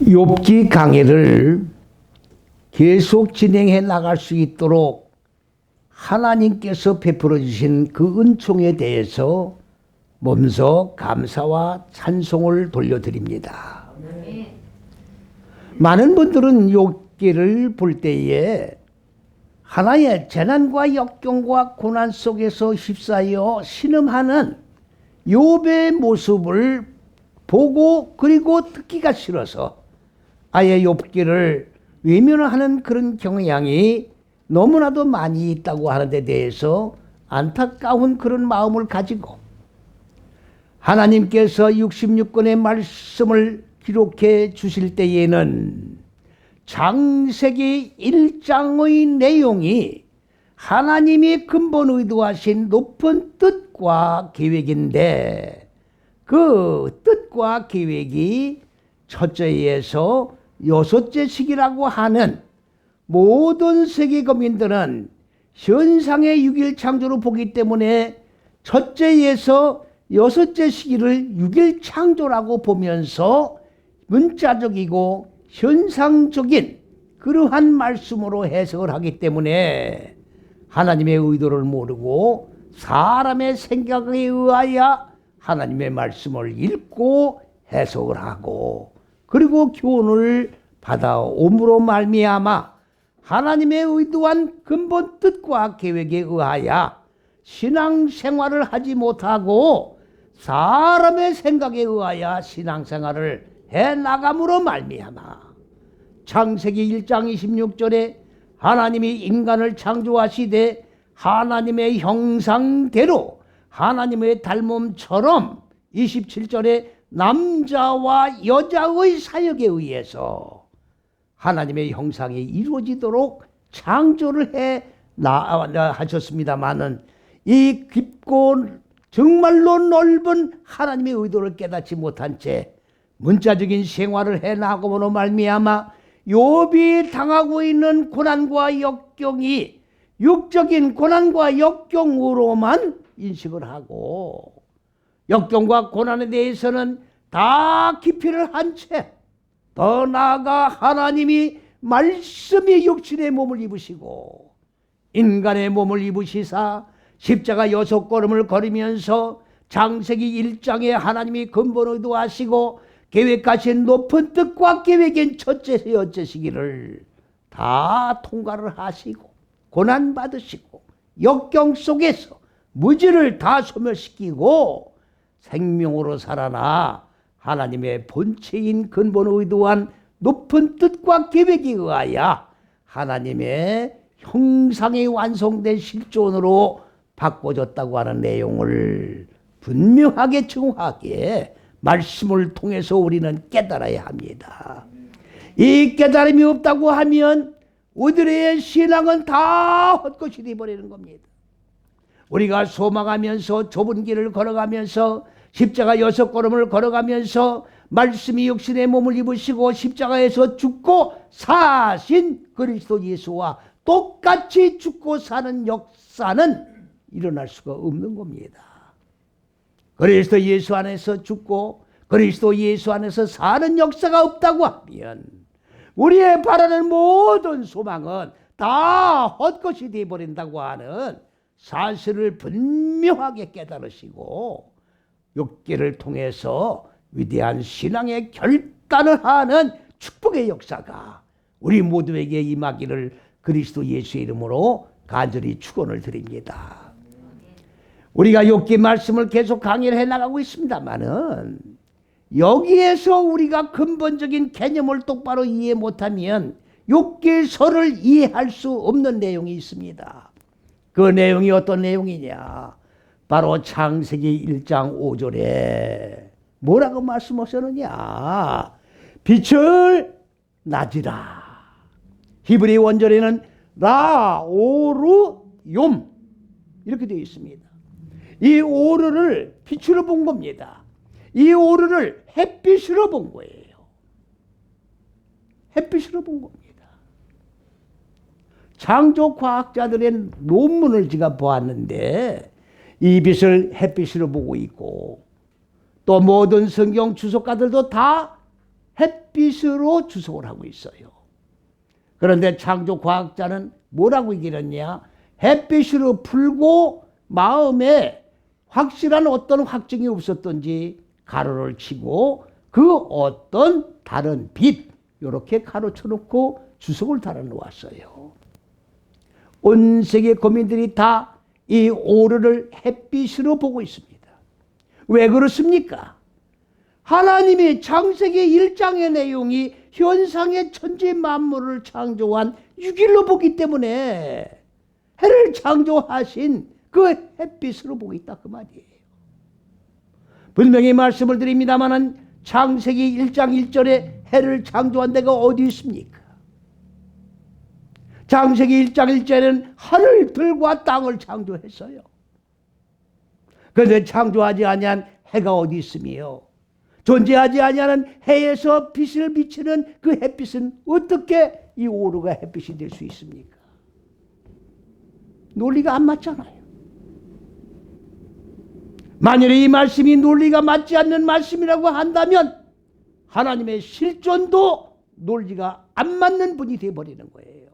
욥기 강의를 계속 진행해 나갈 수 있도록 하나님께서 베풀어 주신 그 은총에 대해서 먼저 감사와 찬송을 돌려드립니다. 많은 분들은 욥기를 볼 때에 하나의 재난과 역경과 고난 속에서 휩싸여 신음하는 욥의 모습을 보고 그리고 듣기가 싫어서 아예 욥기를 외면하는 그런 경향이 너무나도 많이 있다고 하는 데 대해서 안타까운 그런 마음을 가지고 하나님께서 66권의 말씀을 기록해 주실 때에는 창세기 1장의 내용이 하나님이 근본 의도하신 높은 뜻과 계획인데 그 뜻과 계획이 첫째에서 여섯째 시기라고 하는 모든 세계 거민들은 현상의 6일 창조로 보기 때문에 첫째에서 여섯째 시기를 6일 창조라고 보면서 문자적이고 현상적인 그러한 말씀으로 해석을 하기 때문에 하나님의 의도를 모르고 사람의 생각에 의하여 하나님의 말씀을 읽고 해석을 하고 그리고 교훈을 받아옴으로 말미암아 하나님의 의도한 근본 뜻과 계획에 의하여 신앙생활을 하지 못하고 사람의 생각에 의하여 신앙생활을 해나감으로 말미암아 창세기 1장 26절에 하나님이 인간을 창조하시되 하나님의 형상대로 하나님의 닮음처럼 27절에 남자와 여자의 사역에 의해서 하나님의 형상이 이루어지도록 창조를 하셨습니다마는 이 깊고 정말로 넓은 하나님의 의도를 깨닫지 못한 채 문자적인 생활을 해나감으로 말미암아 욥이 당하고 있는 고난과 역경이 육적인 고난과 역경으로만 인식을 하고 역경과 고난에 대해서는 다 기피를 한 채 더 나아가 하나님이 말씀이 육신의 몸을 입으시고 인간의 몸을 입으시사 십자가 6걸음을 걸으면서 창세기 1장에 하나님이 근본 의도하시고 계획하신 높은 뜻과 계획인 첫째 여째 시기를 다 통과를 하시고 고난받으시고 역경 속에서 무지를 다 소멸시키고 생명으로 살아나 하나님의 본체인 근본 의도한 높은 뜻과 계획에 의하여 하나님의 형상이 완성된 실존으로 바꿔졌다고 하는 내용을 분명하게 정확하게 말씀을 통해서 우리는 깨달아야 합니다. 이 깨달음이 없다고 하면 우리의 신앙은 다 헛것이 되어버리는 겁니다. 우리가 소망하면서 좁은 길을 걸어가면서 십자가 6걸음을 걸어가면서 말씀이 육신의 몸을 입으시고 십자가에서 죽고 사신 그리스도 예수와 똑같이 죽고 사는 역사는 일어날 수가 없는 겁니다. 그리스도 예수 안에서 죽고 그리스도 예수 안에서 사는 역사가 없다고 하면 우리의 바라는 모든 소망은 다 헛것이 되어버린다고 하는 사실을 분명하게 깨달으시고 욥기를 통해서 위대한 신앙의 결단을 하는 축복의 역사가 우리 모두에게 임하기를 그리스도 예수의 이름으로 간절히 축원을 드립니다. 우리가 욥기 말씀을 계속 강의를 해나가고 있습니다마는 여기에서 우리가 근본적인 개념을 똑바로 이해 못하면 욥기서를 이해할 수 없는 내용이 있습니다. 그 내용이 어떤 내용이냐? 바로 창세기 1장 5절에 뭐라고 말씀하셨느냐? 빛을 낮이라. 히브리 원절에는 라오르욤 이렇게 되어 있습니다. 이 오르를 빛으로 본 겁니다. 이 오르를 햇빛으로 본 거예요. 햇빛으로 본 겁니다. 창조 과학자들의 논문을 제가 보았는데 이 빛을 햇빛으로 보고 있고 또 모든 성경 주석가들도 다 햇빛으로 주석을 하고 있어요. 그런데 창조과학자는 뭐라고 얘기를 했냐? 햇빛으로 풀고 마음에 확실한 어떤 확증이 없었던지 가로를 치고 그 어떤 다른 빛 이렇게 가로쳐 놓고 주석을 달아 놓았어요. 온 세계 국민들이 다 이 오르를 햇빛으로 보고 있습니다. 왜 그렇습니까? 하나님이 창세기 1장의 내용이 현상의 천지 만물을 창조한 6일로 보기 때문에 해를 창조하신 그 햇빛으로 보고 있다 그 말이에요. 분명히 말씀을 드립니다마는 창세기 1장 1절에 해를 창조한 데가 어디 있습니까? 창세기 1장 1절에는 하늘들과 땅을 창조했어요. 그런데 창조하지 아니한 해가 어디 있으며 존재하지 아니하는 해에서 빛을 비치는 그 햇빛은 어떻게 이 오르가 햇빛이 될 수 있습니까? 논리가 안 맞잖아요. 만일에 이 말씀이 논리가 맞지 않는 말씀이라고 한다면 하나님의 실존도 논리가 안 맞는 분이 되어버리는 거예요.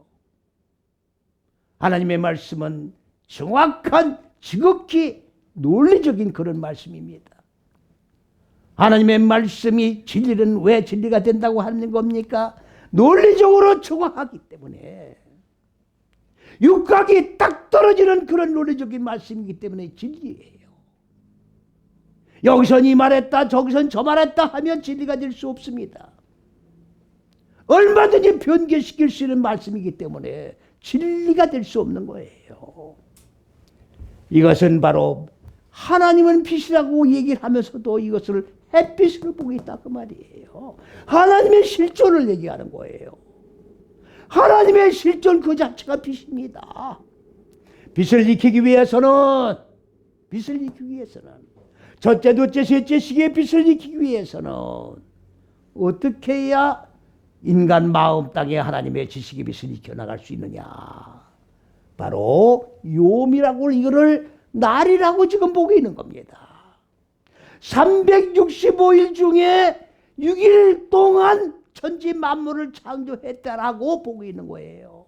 하나님의 말씀은 정확한 지극히 논리적인 그런 말씀입니다. 하나님의 말씀이 진리는 왜 진리가 된다고 하는 겁니까? 논리적으로 정확하기 때문에 육각이 딱 떨어지는 그런 논리적인 말씀이기 때문에 진리예요. 여기선 이 말했다 저기선 저 말했다 하면 진리가 될 수 없습니다. 얼마든지 변개시킬 수 있는 말씀이기 때문에 진리가 될 수 없는 거예요. 이것은 바로 하나님은 빛이라고 얘기를 하면서도 이것을 햇빛으로 보고 있다 그 말이에요. 하나님의 실존을 얘기하는 거예요. 하나님의 실존 그 자체가 빛입니다. 빛을 익히기 위해서는 첫째, 둘째, 셋째 시기의 빛을 익히기 위해서는 어떻게 해야 인간 마음 땅에 하나님의 지식의 빛을 익혀나갈 수 있느냐? 바로 욤이라고 이거를 날이라고 지금 보고 있는 겁니다. 365일 중에 6일 동안 천지 만물을 창조했다라고 보고 있는 거예요.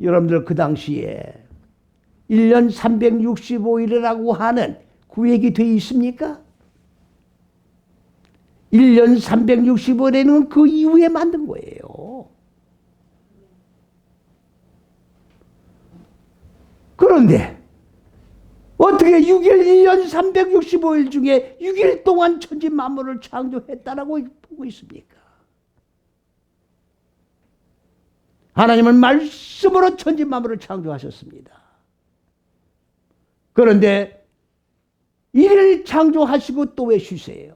여러분들 그 당시에 1년 365일이라고 하는 구획이 되어 있습니까? 1년 365일에는 그 이후에 만든 거예요. 그런데 어떻게 1년 365일 중에 6일 동안 천지 만물을 창조했다라고 보고 있습니까? 하나님은 말씀으로 천지 만물을 창조하셨습니다. 그런데 일을 창조하시고 또 왜 쉬세요?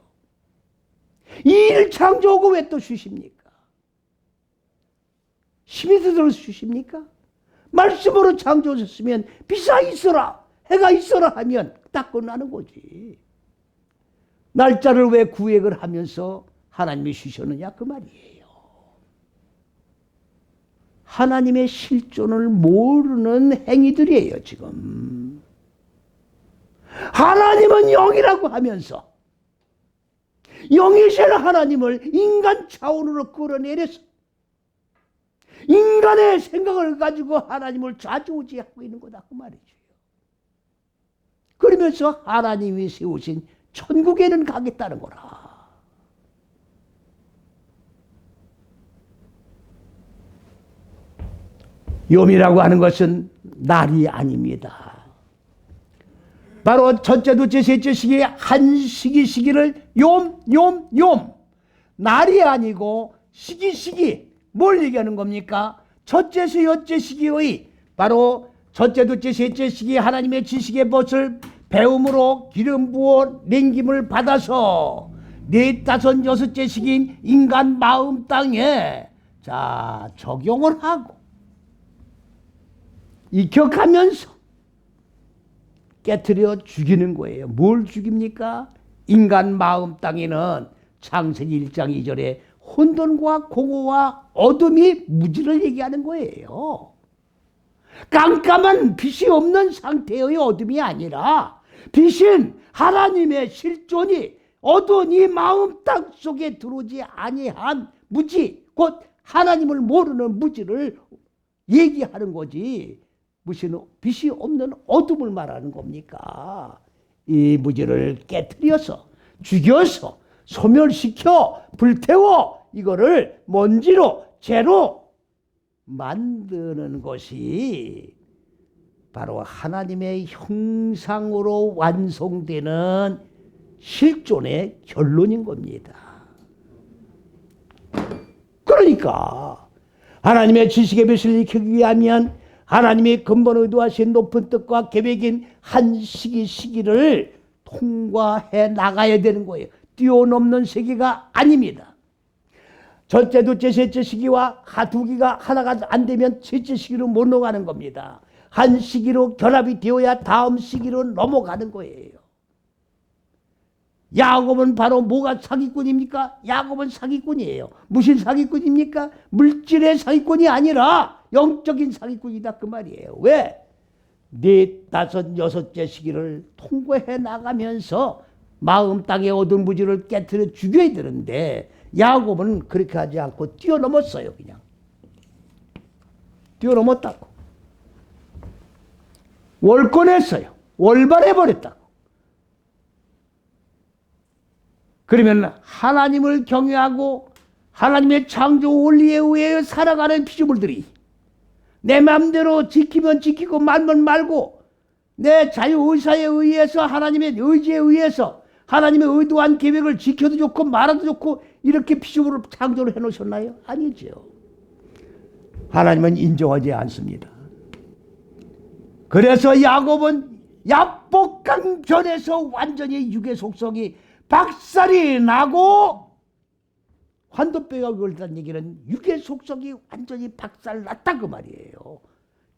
이 일 창조하고 왜 또 쉬십니까? 힘이 들어서 쉬십니까? 말씀으로 창조하셨으면 빛이 있어라, 해가 있어라 하면 딱 끝나는 거지. 날짜를 왜 구획을 하면서 하나님이 쉬셨느냐 그 말이에요. 하나님의 실존을 모르는 행위들이에요 지금. 하나님은 영이라고 하면서 영이신 하나님을 인간 차원으로 끌어내려서 인간의 생각을 가지고 하나님을 좌지우지하고 있는 거다 그 말이죠. 그러면서 하나님이 세우신 천국에는 가겠다는 거라. 욤이라고 하는 것은 날이 아닙니다. 바로 첫째, 둘째, 셋째 시기의 한 시기를 욤 날이 아니고 시기 뭘 얘기하는 겁니까? 첫째서 여째 시기의 바로 첫째, 둘째, 셋째 시기 하나님의 지식의 벗을 배움으로 기름 부어 냉김을 받아서 넷, 다섯, 여섯째 시기인 인간 마음 땅에 자 적용을 하고 익혀가면서 깨트려 죽이는 거예요. 뭘 죽입니까? 인간 마음 땅에는 창세기 1장 2절에 혼돈과 공허와 어둠이 무지를 얘기하는 거예요. 깜깜한 빛이 없는 상태의 어둠이 아니라 빛인 하나님의 실존이 어두운 이 마음 땅 속에 들어오지 아니한 무지, 곧 하나님을 모르는 무지를 얘기하는 거지. 무슨 빛이 없는 어둠을 말하는 겁니까? 이 무지를 깨트려서 죽여서 소멸시켜 불태워 이거를 먼지로 죄로 만드는 것이 바로 하나님의 형상으로 완성되는 실존의 결론인 겁니다. 그러니까 하나님의 지식의 빛을 익히기 위하면 하나님의 근본 의도하신 높은 뜻과 계획인 한 시기를 통과해 나가야 되는 거예요. 뛰어넘는 세계가 아닙니다. 첫째, 둘째, 셋째 시기와 두 기가 하나가 안 되면 셋째 시기로 못 넘어가는 겁니다. 한 시기로 결합이 되어야 다음 시기로 넘어가는 거예요. 야곱은 바로 뭐가 사기꾼입니까? 야곱은 사기꾼이에요. 무슨 사기꾼입니까? 물질의 사기꾼이 아니라 영적인 사기꾼이다 그 말이에요. 왜? 네 다섯 여섯째 시기를 통과해 나가면서 마음 땅의 어두운 무지를 깨트려 죽여야 되는데 야곱은 그렇게 하지 않고 뛰어넘었어요. 그냥 뛰어넘었다고. 월권했어요. 월발해버렸다고. 그러면 하나님을 경외하고 하나님의 창조 원리에 의해 살아가는 피조물들이 내 마음대로 지키면 지키고 말면 말고 내 자유의사에 의해서 하나님의 의지에 의해서 하나님의 의도한 계획을 지켜도 좋고 말아도 좋고 이렇게 피조물을 창조를 해놓으셨나요? 아니죠. 하나님은 인정하지 않습니다. 그래서 야곱은 야복강 변에서 완전히 육의 속성이 박살이 나고 환도뼈가 걸렸다는 얘기는 육의 속성이 완전히 박살났다 그 말이에요.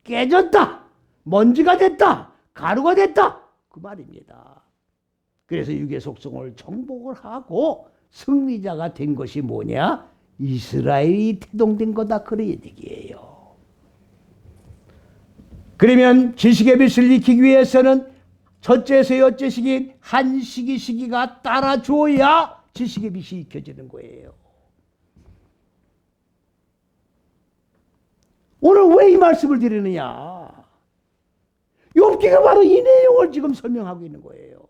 깨졌다, 먼지가 됐다, 가루가 됐다 그 말입니다. 그래서 육의 속성을 정복을 하고 승리자가 된 것이 뭐냐? 이스라엘이 태동된 거다 그런 얘기예요. 그러면 지식의 빛을 익히기 위해서는 첫째에서 여째 시기 한 시기가 따라줘야 지식의 빛이 익혀지는 거예요. 오늘 왜 이 말씀을 드리느냐? 욥기가 바로 이 내용을 지금 설명하고 있는 거예요.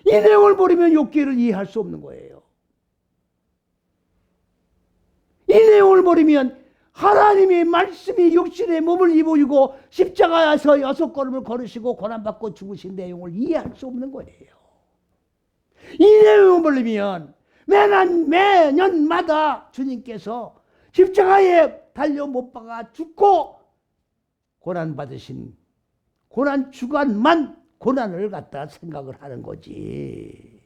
이 내용을 모르면 욥기를 이해할 수 없는 거예요. 이 내용을 모르면 하나님의 말씀이 육신의 몸을 입으시고 십자가에서 6걸음을 걸으시고 고난받고 죽으신 내용을 이해할 수 없는 거예요. 이 내용을 모르면 매년마다 주님께서 십자가에 달려 못 박아 죽고 고난받으신 고난 주간만 고난을 갖다 생각을 하는 거지.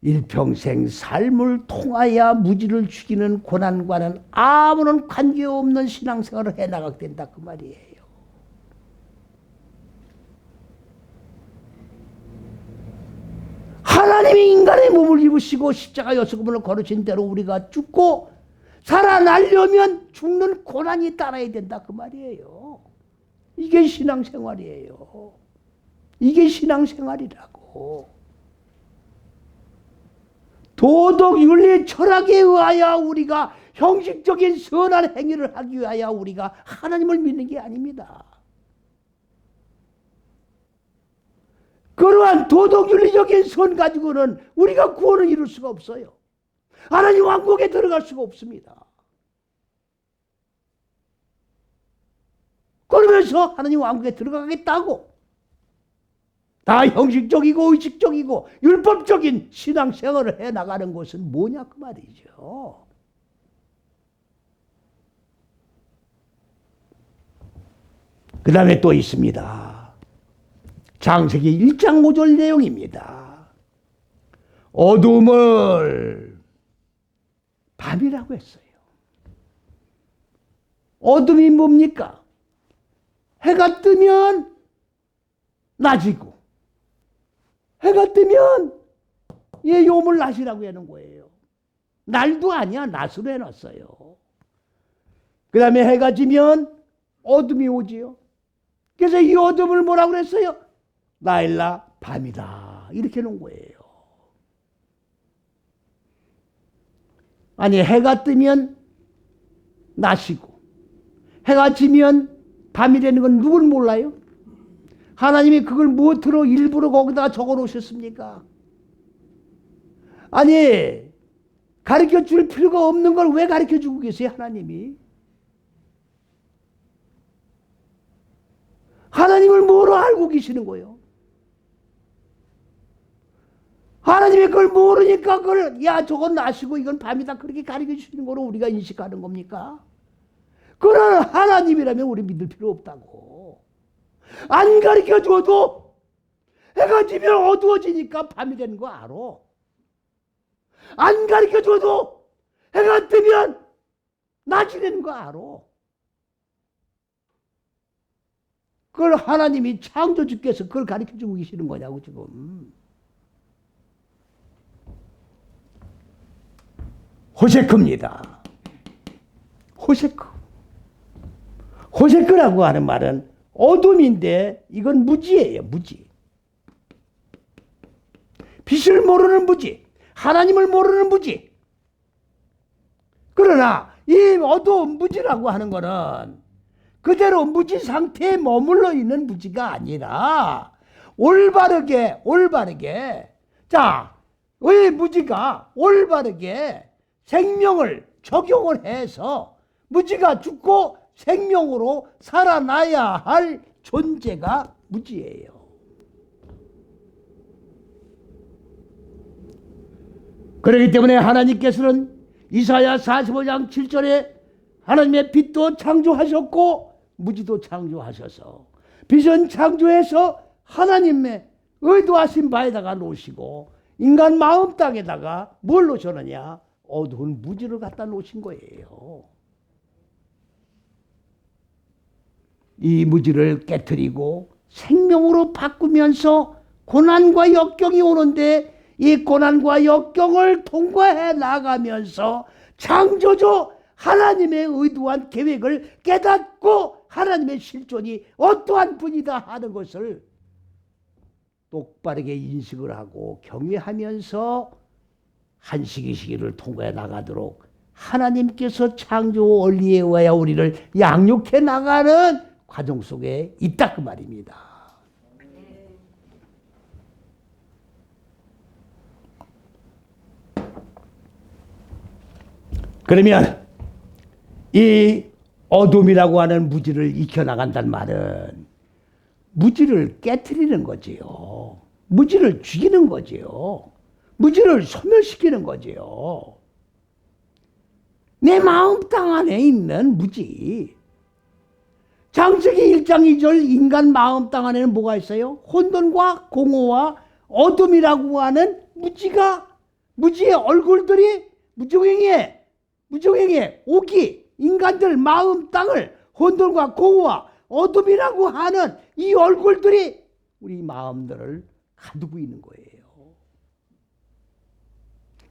일평생 삶을 통하여 무지를 죽이는 고난과는 아무런 관계없는 신앙생활을 해나가게 된다 그 말이에요. 하나님이 인간의 몸을 입으시고 십자가 6번을 걸으신 대로 우리가 죽고 살아나려면 죽는 고난이 따라야 된다 그 말이에요. 이게 신앙생활이에요. 이게 신앙생활이라고. 도덕, 윤리, 철학에 의하여 우리가 형식적인 선한 행위를 하기 위하여 우리가 하나님을 믿는 게 아닙니다. 그러한 도덕, 윤리적인 선 가지고는 우리가 구원을 이룰 수가 없어요. 하나님 왕국에 들어갈 수가 없습니다. 그러면서 하나님 왕국에 들어가겠다고 다 형식적이고 의식적이고 율법적인 신앙생활을 해나가는 것은 뭐냐 그 말이죠. 그 다음에 또 있습니다. 창세기 1장 5절 내용입니다. 어둠을 밤이라고 했어요. 어둠이 뭡니까? 해가 뜨면 낮이고 해가 뜨면 요물 낮이라고 하는 거예요. 날도 아니야. 낮으로 해놨어요. 그 다음에 해가 지면 어둠이 오지요. 그래서 이 어둠을 뭐라고 그랬어요? 라일라 밤이다. 이렇게 놓은 거예요. 아니, 해가 뜨면 낮이고 해가 지면 밤이 되는 건 누군 몰라요? 하나님이 그걸 무엇으로 일부러 거기다가 적어 놓으셨습니까? 아니, 가르쳐 줄 필요가 없는 걸 왜 가르쳐 주고 계세요, 하나님이? 하나님을 뭐로 알고 계시는 거예요? 하나님이 그걸 모르니까 그걸 야 저건 낮이고 이건 밤이다 그렇게 가르쳐 주시는 거로 우리가 인식하는 겁니까? 그런 하나님이라면 우리 믿을 필요 없다고. 안 가르쳐 줘도 해가 지면 어두워지니까 밤이 되는 거 알아. 안 가르쳐 줘도 해가 뜨면 낮이 되는 거 알아. 그걸 하나님이 창조주께서 그걸 가르쳐 주고 계시는 거냐고 지금. 호세크입니다. 호세크. 호세크라고 하는 말은 어둠인데 이건 무지예요. 무지. 빛을 모르는 무지. 하나님을 모르는 무지. 그러나 이 어두운 무지라고 하는 거는 그대로 무지 상태에 머물러 있는 무지가 아니라 올바르게 자, 의 무지가 올바르게 생명을 적용을 해서 무지가 죽고 생명으로 살아나야 할 존재가 무지예요. 그렇기 때문에 하나님께서는 이사야 45장 7절에 하나님의 빛도 창조하셨고 무지도 창조하셔서 빛은 창조해서 하나님의 의도하신 바에다가 놓으시고 인간 마음 땅에다가 뭘 놓으셨느냐? 어두운 무지를 갖다 놓으신 거예요. 이 무지를 깨트리고 생명으로 바꾸면서 고난과 역경이 오는데 이 고난과 역경을 통과해 나가면서 창조주 하나님의 의도한 계획을 깨닫고 하나님의 실존이 어떠한 분이다 하는 것을 똑바르게 인식을 하고 경외하면서 한 시기 시기를 통과해 나가도록 하나님께서 창조 원리에 의하여 우리를 양육해 나가는 과정 속에 있다 그 말입니다. 그러면 이 어둠이라고 하는 무지를 익혀나간다는 말은 무지를 깨트리는 거지요. 무지를 죽이는 거지요. 무지를 소멸시키는 거지요. 내 마음 땅 안에 있는 무지. 창세기 1장 2절 인간 마음 땅 안에는 뭐가 있어요? 혼돈과 공허와 어둠이라고 하는 무지의 얼굴들이 무정행에 오기 인간들 마음 땅을 혼돈과 공허와 어둠이라고 하는 이 얼굴들이 우리 마음들을 가두고 있는 거예요.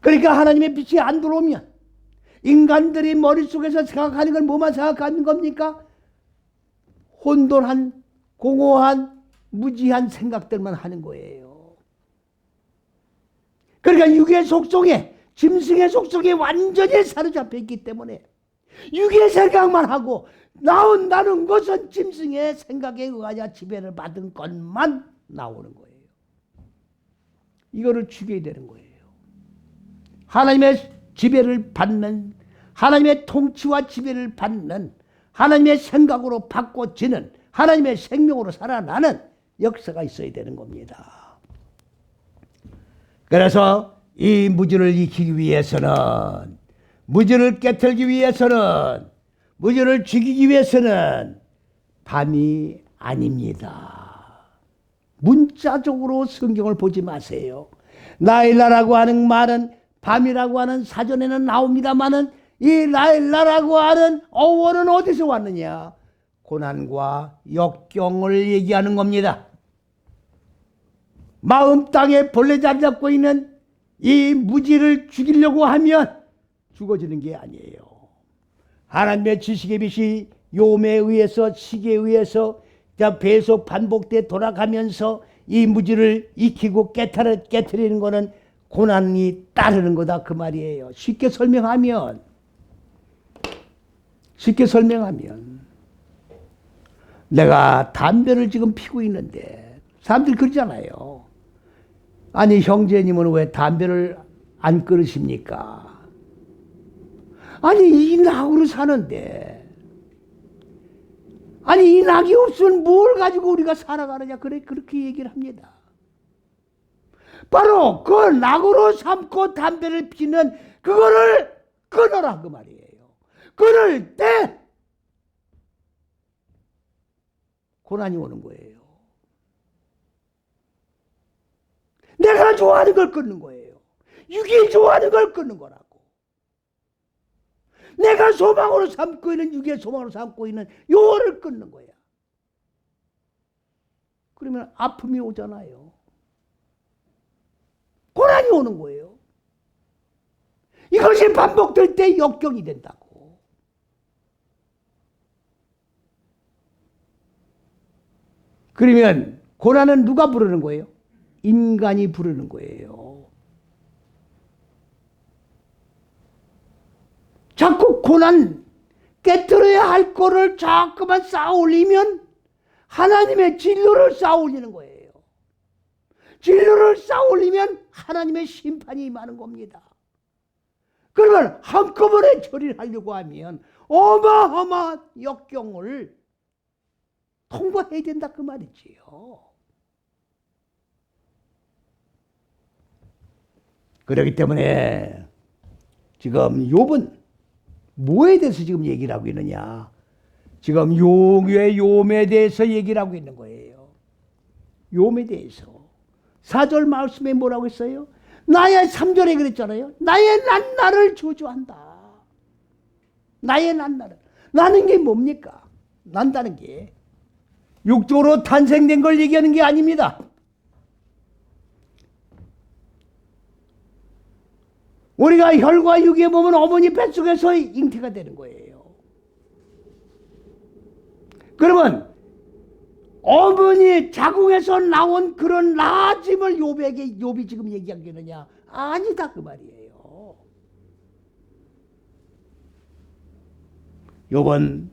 그러니까 하나님의 빛이 안 들어오면 인간들이 머릿속에서 생각하는 건 뭐만 생각하는 겁니까? 혼돈한 공허한 무지한 생각들만 하는 거예요. 그러니까 육의 속성에 짐승의 속성에 완전히 사로잡혀 있기 때문에 육의 생각만 하고 나온다는 것은 짐승의 생각에 의하여 지배를 받은 것만 나오는 거예요. 이거를 죽여야 되는 거예요. 하나님의 지배를 받는, 하나님의 통치와 지배를 받는, 하나님의 생각으로 바꿔지는, 하나님의 생명으로 살아나는 역사가 있어야 되는 겁니다. 그래서 이 무지를 익히기 위해서는, 무지를 깨뜨리기 위해서는, 무지를 죽이기 위해서는 밤이 아닙니다. 문자적으로 성경을 보지 마세요. 나일라라고 하는 말은 밤이라고 하는 사전에는 나옵니다마는 이 나일라라고 하는 어원은 어디서 왔느냐? 고난과 역경을 얘기하는 겁니다. 마음 땅에 벌레 자리 잡고 있는 이 무지를 죽이려고 하면 죽어지는 게 아니에요. 하나님의 지식의 빛이 요음에 의해서 시기에 의해서 계속 반복돼 돌아가면서 이 무지를 익히고 깨트리는 거는 고난이 따르는 거다 그 말이에요. 쉽게 설명하면 내가 담배를 지금 피고 있는데 사람들이 그러잖아요. 아니 형제님은 왜 담배를 안 끊으십니까? 아니 이 낙으로 사는데, 아니 이 낙이 없으면 뭘 가지고 우리가 살아가느냐, 그렇게 얘기를 합니다. 바로 그 낙으로 삼고 담배를 피는 그거를 끊어라 그 말이에요. 끊을 때 고난이 오는 거예요. 내가 좋아하는 걸 끊는 거예요. 육이 좋아하는 걸 끊는 거라고. 내가 소망으로 삼고 있는, 육의 소망으로 삼고 있는 요거를 끊는 거야. 그러면 아픔이 오잖아요. 고난이 오는 거예요. 이것이 반복될 때 역경이 된다고. 그러면 고난은 누가 부르는 거예요? 인간이 부르는 거예요. 자꾸 고난 깨뜨려야 할 거를 자꾸만 쌓아 올리면 하나님의 진로를 쌓아 올리는 거예요. 진로를 쌓아 올리면 하나님의 심판이 임하는 겁니다. 그러면 한꺼번에 처리를 하려고 하면 어마어마한 역경을 통과해야 된다 그 말이지요. 그렇기 때문에 지금 욥은 뭐에 대해서 지금 얘기를 하고 있느냐? 지금 용의 욥에 대해서 얘기를 하고 있는 거예요. 욥에 대해서. 4절 말씀에 뭐라고 했어요? 나의 3절에 그랬잖아요. 나의 난나를 저주한다. 나의 난나를. 나는 게 뭡니까? 난다는 게 육적으로 탄생된 걸 얘기하는 게 아닙니다. 우리가 혈과 육에 보면 어머니 뱃속에서 잉태가 되는 거예요. 그러면 어머니 자궁에서 나온 그런 나짐을 욥이 지금 얘기하겠느냐? 아니다 그 말이에요. 욥은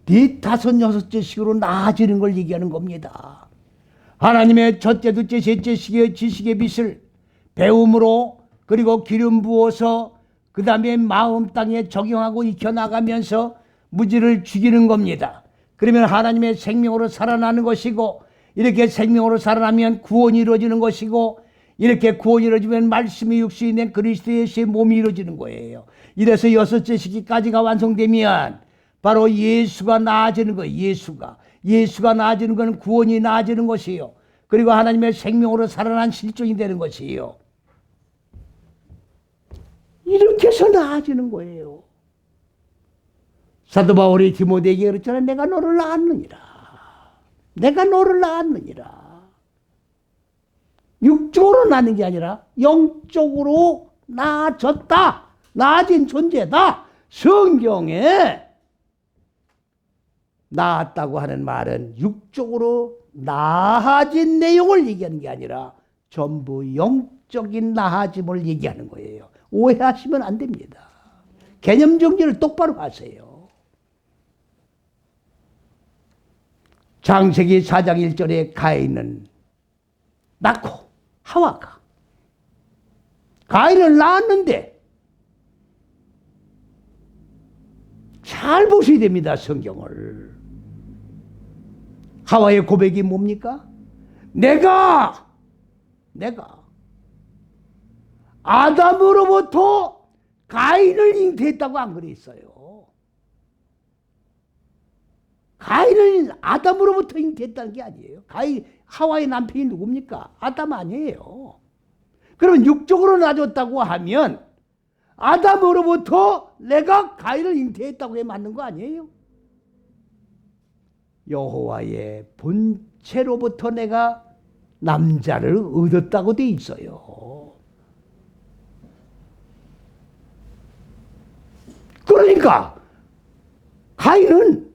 네 5, 6째 식으로 나아지는 걸 얘기하는 겁니다. 하나님의 첫째, 둘째, 셋째 지식의 빛을 배움으로, 그리고 기름 부어서 그 다음에 마음 땅에 적용하고 익혀나가면서 무지를 죽이는 겁니다. 그러면 하나님의 생명으로 살아나는 것이고, 이렇게 생명으로 살아나면 구원이 이루어지는 것이고, 이렇게 구원이 이루어지면 말씀이 육신이 된 그리스도 예수의 몸이 이루어지는 거예요. 이래서 6째 시기까지가 완성되면 바로 예수가 나아지는 거예요. 예수가 나아지는 것은 구원이 나아지는 것이에요. 그리고 하나님의 생명으로 살아난 실존이 되는 것이에요. 이렇게 해서 나아지는 거예요. 사도 바울이 디모데에게 그랬잖아요. 내가 너를 낳았느니라. 육적으로 낳는 게 아니라 영적으로 나아졌다. 나아진 존재다. 성경에 나았다고 하는 말은 육적으로 나아진 내용을 얘기하는 게 아니라 전부 영적인 나아짐을 얘기하는 거예요. 오해하시면 안 됩니다. 개념 정리를 똑바로 하세요. 창세기 4장 1절에 가인은 낳고 하와가 가인을 낳았는데, 잘 보셔야 됩니다. 성경을. 하와의 고백이 뭡니까? 내가 아담으로부터 가인을 잉태했다고 안 그래 있어요. 가인은 아담으로부터 잉태했다는 게 아니에요. 하와의 남편이 누굽니까? 아담 아니에요. 그러면 육적으로 낳아줬다고 하면 아담으로부터 내가 가인을 잉태했다고 해 맞는 거 아니에요? 여호와의 본체로부터 내가 남자를 얻었다고 돼 있어요. 그러니까 가인은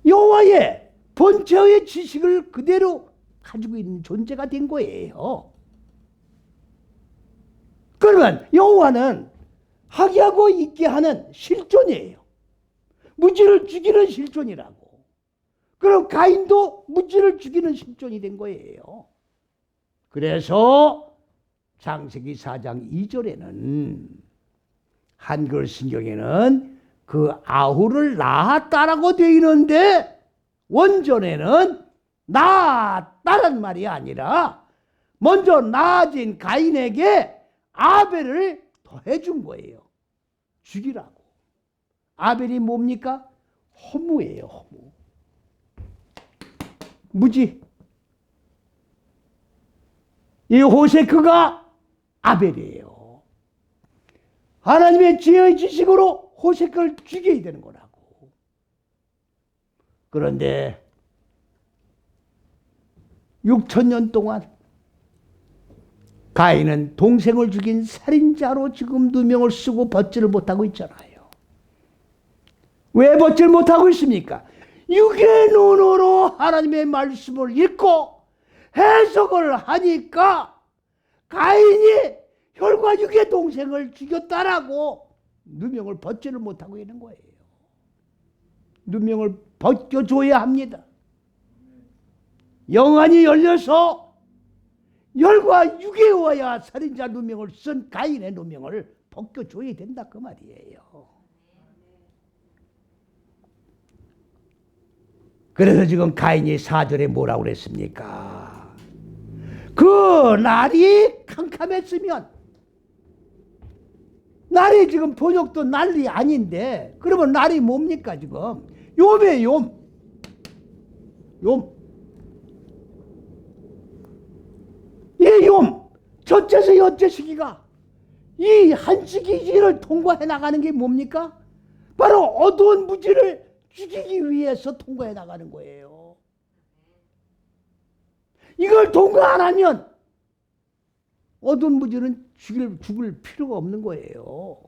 여호와의 본체의 지식을 그대로 가지고 있는 존재가 된 거예요. 그러면 여호와는 하게 하고 있게 하는 실존이에요. 무지를 죽이는 실존이라고. 그럼 가인도 무지를 죽이는 실존이 된 거예요. 그래서 창세기 4장 2절에는 한글 신경에는 그 아후를 낳았다라고 되어 있는데 원전에는 낳았다는 말이 아니라 먼저 낳아진 가인에게 아벨을 더해준 거예요. 죽이라고. 아벨이 뭡니까? 허무예요. 허무. 무지. 이 호세크가 아벨이에요. 하나님의 지혜의 지식으로 호세크를 죽여야 되는 거라고. 그런데 6,000년 동안 가인은 동생을 죽인 살인자로 지금 누명을 쓰고 벗지를 못하고 있잖아요. 왜 벗지를 못하고 있습니까? 육의 눈으로 하나님의 말씀을 읽고 해석을 하니까 가인이 혈과 육의 동생을 죽였다라고 누명을 벗지를 못하고 있는 거예요. 누명을 벗겨줘야 합니다. 영안이 열려서 혈과 육에 의하여 살인자 누명을 쓴 가인의 누명을 벗겨줘야 된다 그 말이에요. 그래서 지금 가인이 4절에 뭐라고 그랬습니까? 그 날이 캄캄했으면, 날이 지금 번역도 날이 아닌데 그러면 날이 뭡니까 지금? 욤이에요. 욤. 이 욤, 첫째서 여째 시기가 이 한 시기를 통과해 나가는 게 뭡니까? 바로 어두운 무지를 죽이기 위해서 통과해 나가는 거예요. 이걸 통과 안 하면 어두운 무지는 죽을 필요가 없는 거예요.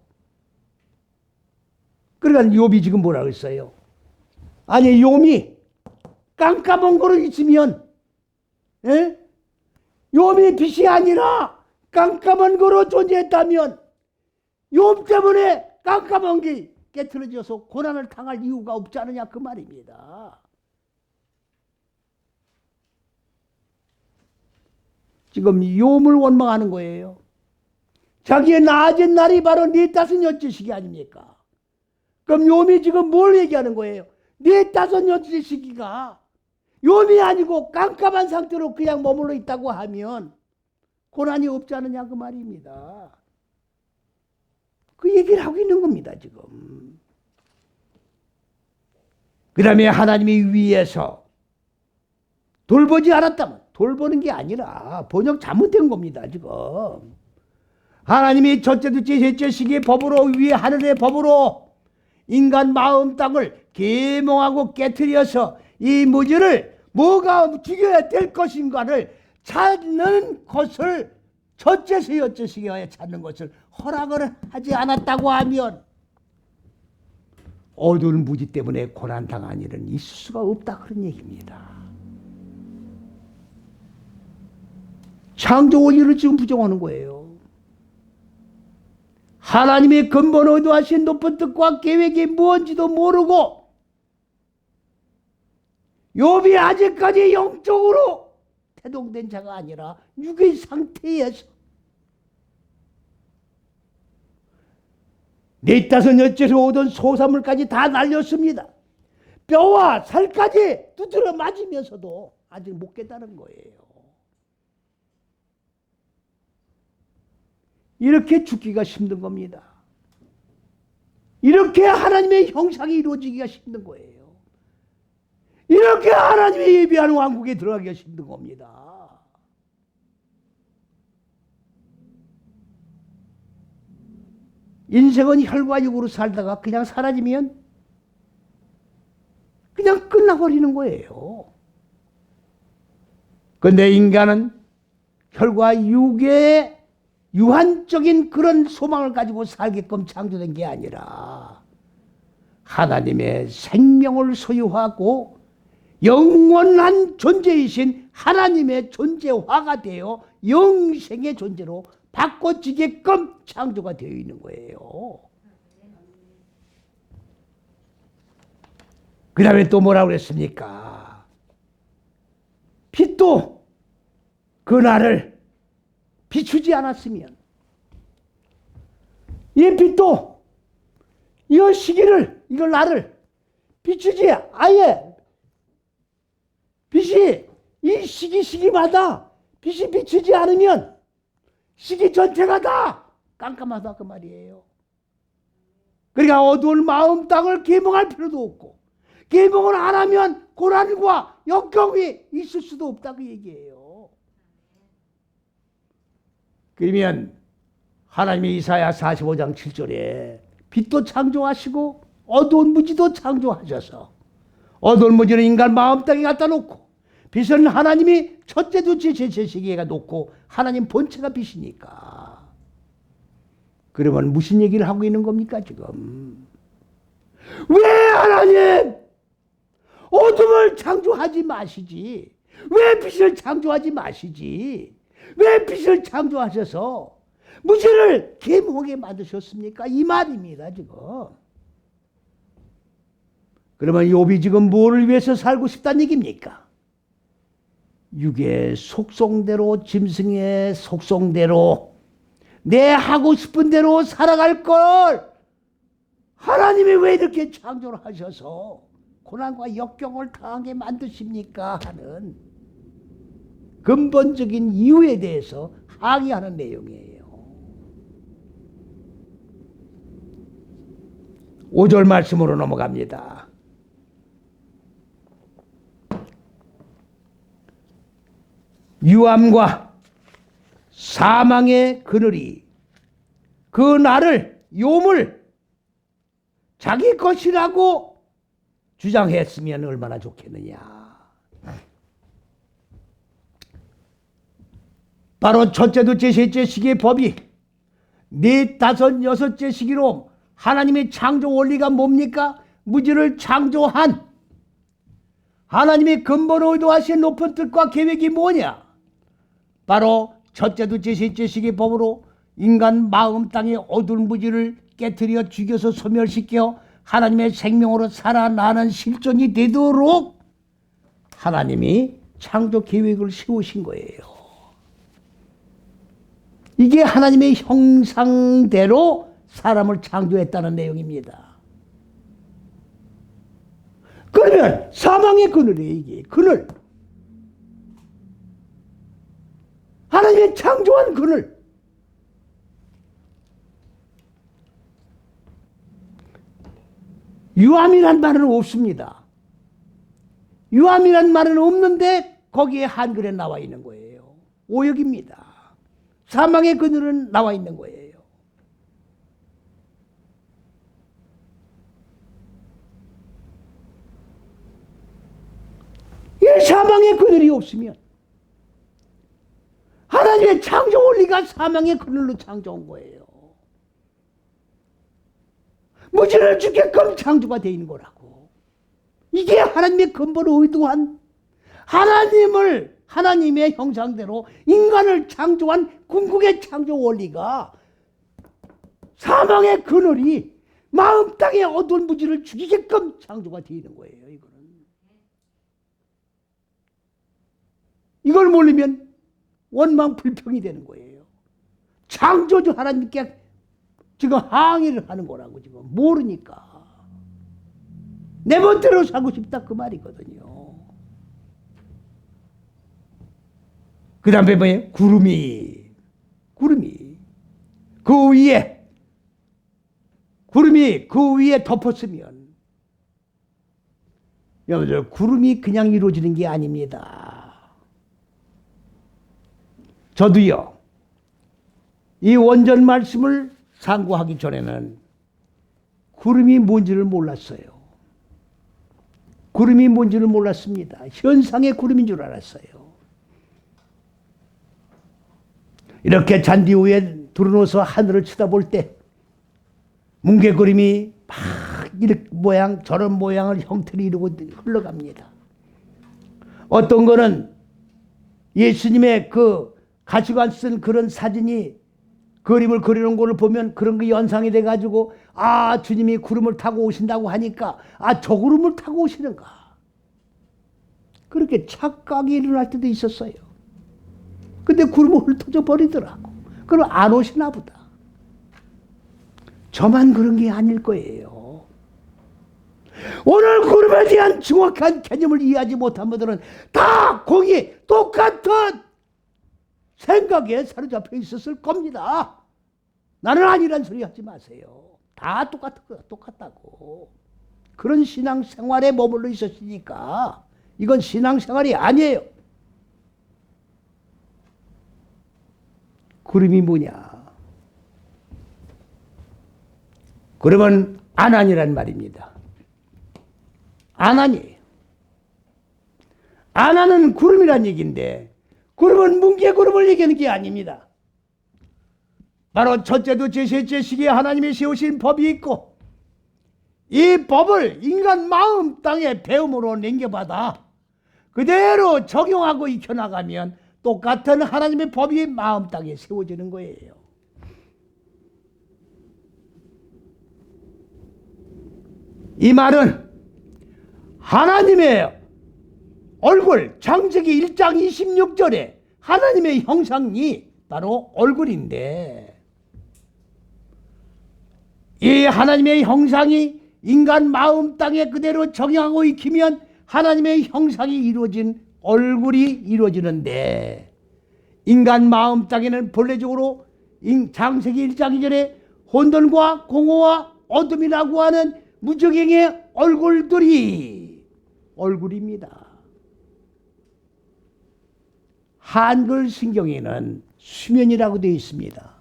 그러니까 욥이 지금 뭐라고 했어요? 아니 욥이 깜깜한 거로 있으면, 예? 욥이 빛이 아니라 깜깜한 거로 존재했다면 욥 때문에 깜깜한 게 깨트려져서 고난을 당할 이유가 없지 않느냐 그 말입니다. 지금 욥을 원망하는 거예요. 자기의 나아진 날이 바로 45년째 시기 아닙니까? 그럼 욥이 지금 뭘 얘기하는 거예요? 45년째 시기가 욥이 아니고 깜깜한 상태로 그냥 머물러 있다고 하면 고난이 없지 않느냐 그 말입니다. 그 얘기를 하고 있는 겁니다 지금. 그 다음에 하나님이 위에서 돌보지 않았다면, 돌보는 게 아니라 번역 잘못된 겁니다 지금. 하나님이 첫째 둘째 셋째 시기의 법으로, 위에 하늘의 법으로 인간 마음 땅을 계몽하고 깨트려서 이 무지를 뭐가 죽여야 될 것인가를 찾는 것을 첫째서 여째 시기에 찾는 것을 허락을 하지 않았다고 하면 어두운 무지 때문에 고난당한 일은 있을 수가 없다 그런 얘기입니다. 창조 원리를 지금 부정하는 거예요. 하나님의 근본 의도하신 높은 뜻과 계획이 무엇인지도 모르고 욥이 아직까지 영적으로 태동된 자가 아니라 육의 상태에서 45년째로 오던 소사물까지 다 날렸습니다. 뼈와 살까지 두드려 맞으면서도 아직 못 깨달은 거예요. 이렇게 죽기가 힘든 겁니다. 이렇게 하나님의 형상이 이루어지기가 힘든 거예요. 이렇게 하나님의 예비하는 왕국에 들어가기가 힘든 겁니다. 인생은 혈과 육으로 살다가 그냥 사라지면 그냥 끝나버리는 거예요. 그런데 인간은 혈과 육의 유한적인 그런 소망을 가지고 살게끔 창조된 게 아니라 하나님의 생명을 소유하고 영원한 존재이신 하나님의 존재화가 되어 영생의 존재로 바꿔지게끔 창조가 되어 있는 거예요. 그 다음에 또 뭐라고 그랬습니까? 빛도 그날을 비추지 않았으면, 이 빛도 이 시기를, 이걸 나를 비추지, 아예 빛이 이 시기마다 빛이 비추지 않으면 시기 전체가 다 깜깜하다 그 말이에요. 그러니까 어두운 마음 땅을 계몽할 필요도 없고, 계몽을 안 하면 고난과 역경이 있을 수도 없다 그 얘기예요. 그러면 하나님이 이사야 45장 7절에 빛도 창조하시고 어두운 무지도 창조하셔서, 어두운 무지는 인간 마음 땅에 갖다 놓고 빛은 하나님이 첫째 둘째 셋째 시기에 놓고, 하나님 본체가 빛이니까. 그러면 무슨 얘기를 하고 있는 겁니까 지금? 왜 하나님 어둠을 창조하지 마시지? 왜 빛을 창조하지 마시지? 왜 빛을 창조하셔서 무지를 계몽하게 만드셨습니까? 이 말입니다 지금. 그러면 욥이 지금 뭐를 위해서 살고 싶다는 얘기입니까? 육의 속성대로, 짐승의 속성대로 내 하고 싶은 대로 살아갈 걸 하나님이 왜 이렇게 창조를 하셔서 고난과 역경을 당하게 만드십니까? 하는 근본적인 이유에 대해서 항의하는 내용이에요. 5절 말씀으로 넘어갑니다. 유암과 사망의 그늘이 그 나를, 욥을 자기 것이라고 주장했으면 얼마나 좋겠느냐. 바로 첫째, 둘째, 셋째 시기의 법이 넷, 다섯, 여섯째 시기로 하나님의 창조 원리가 뭡니까? 무지를 창조한 하나님의 근본 의도하신 높은 뜻과 계획이 뭐냐? 바로 첫째, 둘째, 셋째 시기의 법으로 인간 마음 땅의 어두운 무지를 깨트려 죽여서 소멸시켜 하나님의 생명으로 살아나는 실존이 되도록 하나님이 창조 계획을 세우신 거예요. 이게 하나님의 형상대로 사람을 창조했다는 내용입니다. 그러면 사망의 그늘이에요. 이게 그늘, 하나님의 창조한 그늘. 유암이란 말은 없습니다. 유암이란 말은 없는데 거기에 한글에 나와 있는 거예요. 오역입니다. 사망의 그늘은 나와 있는 거예요. 이 사망의 그늘이 없으면 하나님의 창조 원리가 사망의 그늘로 창조한 거예요. 무지를 죽게끔 창조가 되어 있는 거라고. 이게 하나님의 근본을 의도한, 하나님의 형상대로 인간을 창조한 궁극의 창조 원리가 사망의 그늘이 마음 땅의 어두운 무지를 죽이게끔 창조가 되어 있는 거예요. 이걸 모르면 원망 불평이 되는 거예요. 창조주 하나님께 지금 항의를 하는 거라고. 지금 모르니까 내 멋대로 살고 싶다 그 말이거든요. 그 다음에 뭐예요? 구름이 그 위에 덮었으면, 여러분들, 구름이 그냥 이루어지는 게 아닙니다. 저도요, 이 원전 말씀을 상고하기 전에는 구름이 뭔지를 몰랐어요. 구름이 뭔지를 몰랐습니다. 현상의 구름인 줄 알았어요. 이렇게 잔디 위에 두르노서 하늘을 쳐다볼 때 뭉게구름이 막 이렇게 모양 저런 모양을 형태를 이루고 흘러갑니다. 어떤 거는 예수님의 그 가시관 쓴 그런 사진이 그림을 그리는 거를 보면 그런 게 연상이 돼가지고 아 주님이 구름을 타고 오신다고 하니까 아 저 구름을 타고 오시는가 그렇게 착각이 일어날 때도 있었어요. 근데 구름을 훑어져 버리더라고. 그럼 안 오시나 보다. 저만 그런 게 아닐 거예요. 오늘 구름에 대한 정확한 개념을 이해하지 못한 분들은 다 거기 똑같은 생각에 사로잡혀 있었을 겁니다. 나는 아니란 소리 하지 마세요. 다 똑같다고. 그런 신앙생활에 머물러 있었으니까 이건 신앙생활이 아니에요. 구름이 뭐냐? 그러면 아난이란 말입니다. 아난이에요. 아난은 구름이란 얘기인데 구름은 뭉게구름을 얘기하는 게 아닙니다. 바로 첫째, 둘째, 셋째 시기에 하나님이 세우신 법이 있고 이 법을 인간 마음 땅에 배움으로 남겨받아 그대로 적용하고 익혀나가면 똑같은 하나님의 법이 마음 땅에 세워지는 거예요. 이 말은 하나님의 얼굴, 창세기 1장 26절에 하나님의 형상이 바로 얼굴인데 이 하나님의 형상이 인간 마음 땅에 그대로 적용하고 익히면 하나님의 형상이 이루어진 얼굴이 이루어지는데 인간 마음 땅에는 본래적으로 창세기 1장 2절에 혼돈과 공허와 어둠이라고 하는 무적행의 얼굴입니다. 한글 성경에는 수면이라고 되어 있습니다.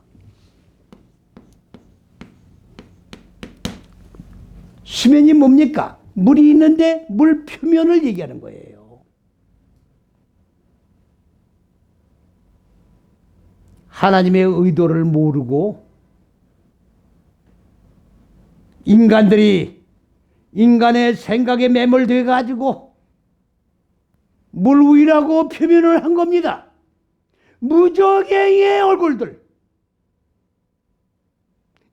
수면이 뭡니까? 물이 있는데 물 표면을 얘기하는 거예요. 하나님의 의도를 모르고 인간들이 인간의 생각에 매몰돼 가지고 물 위라고 표현을 한 겁니다. 무적행의 얼굴들.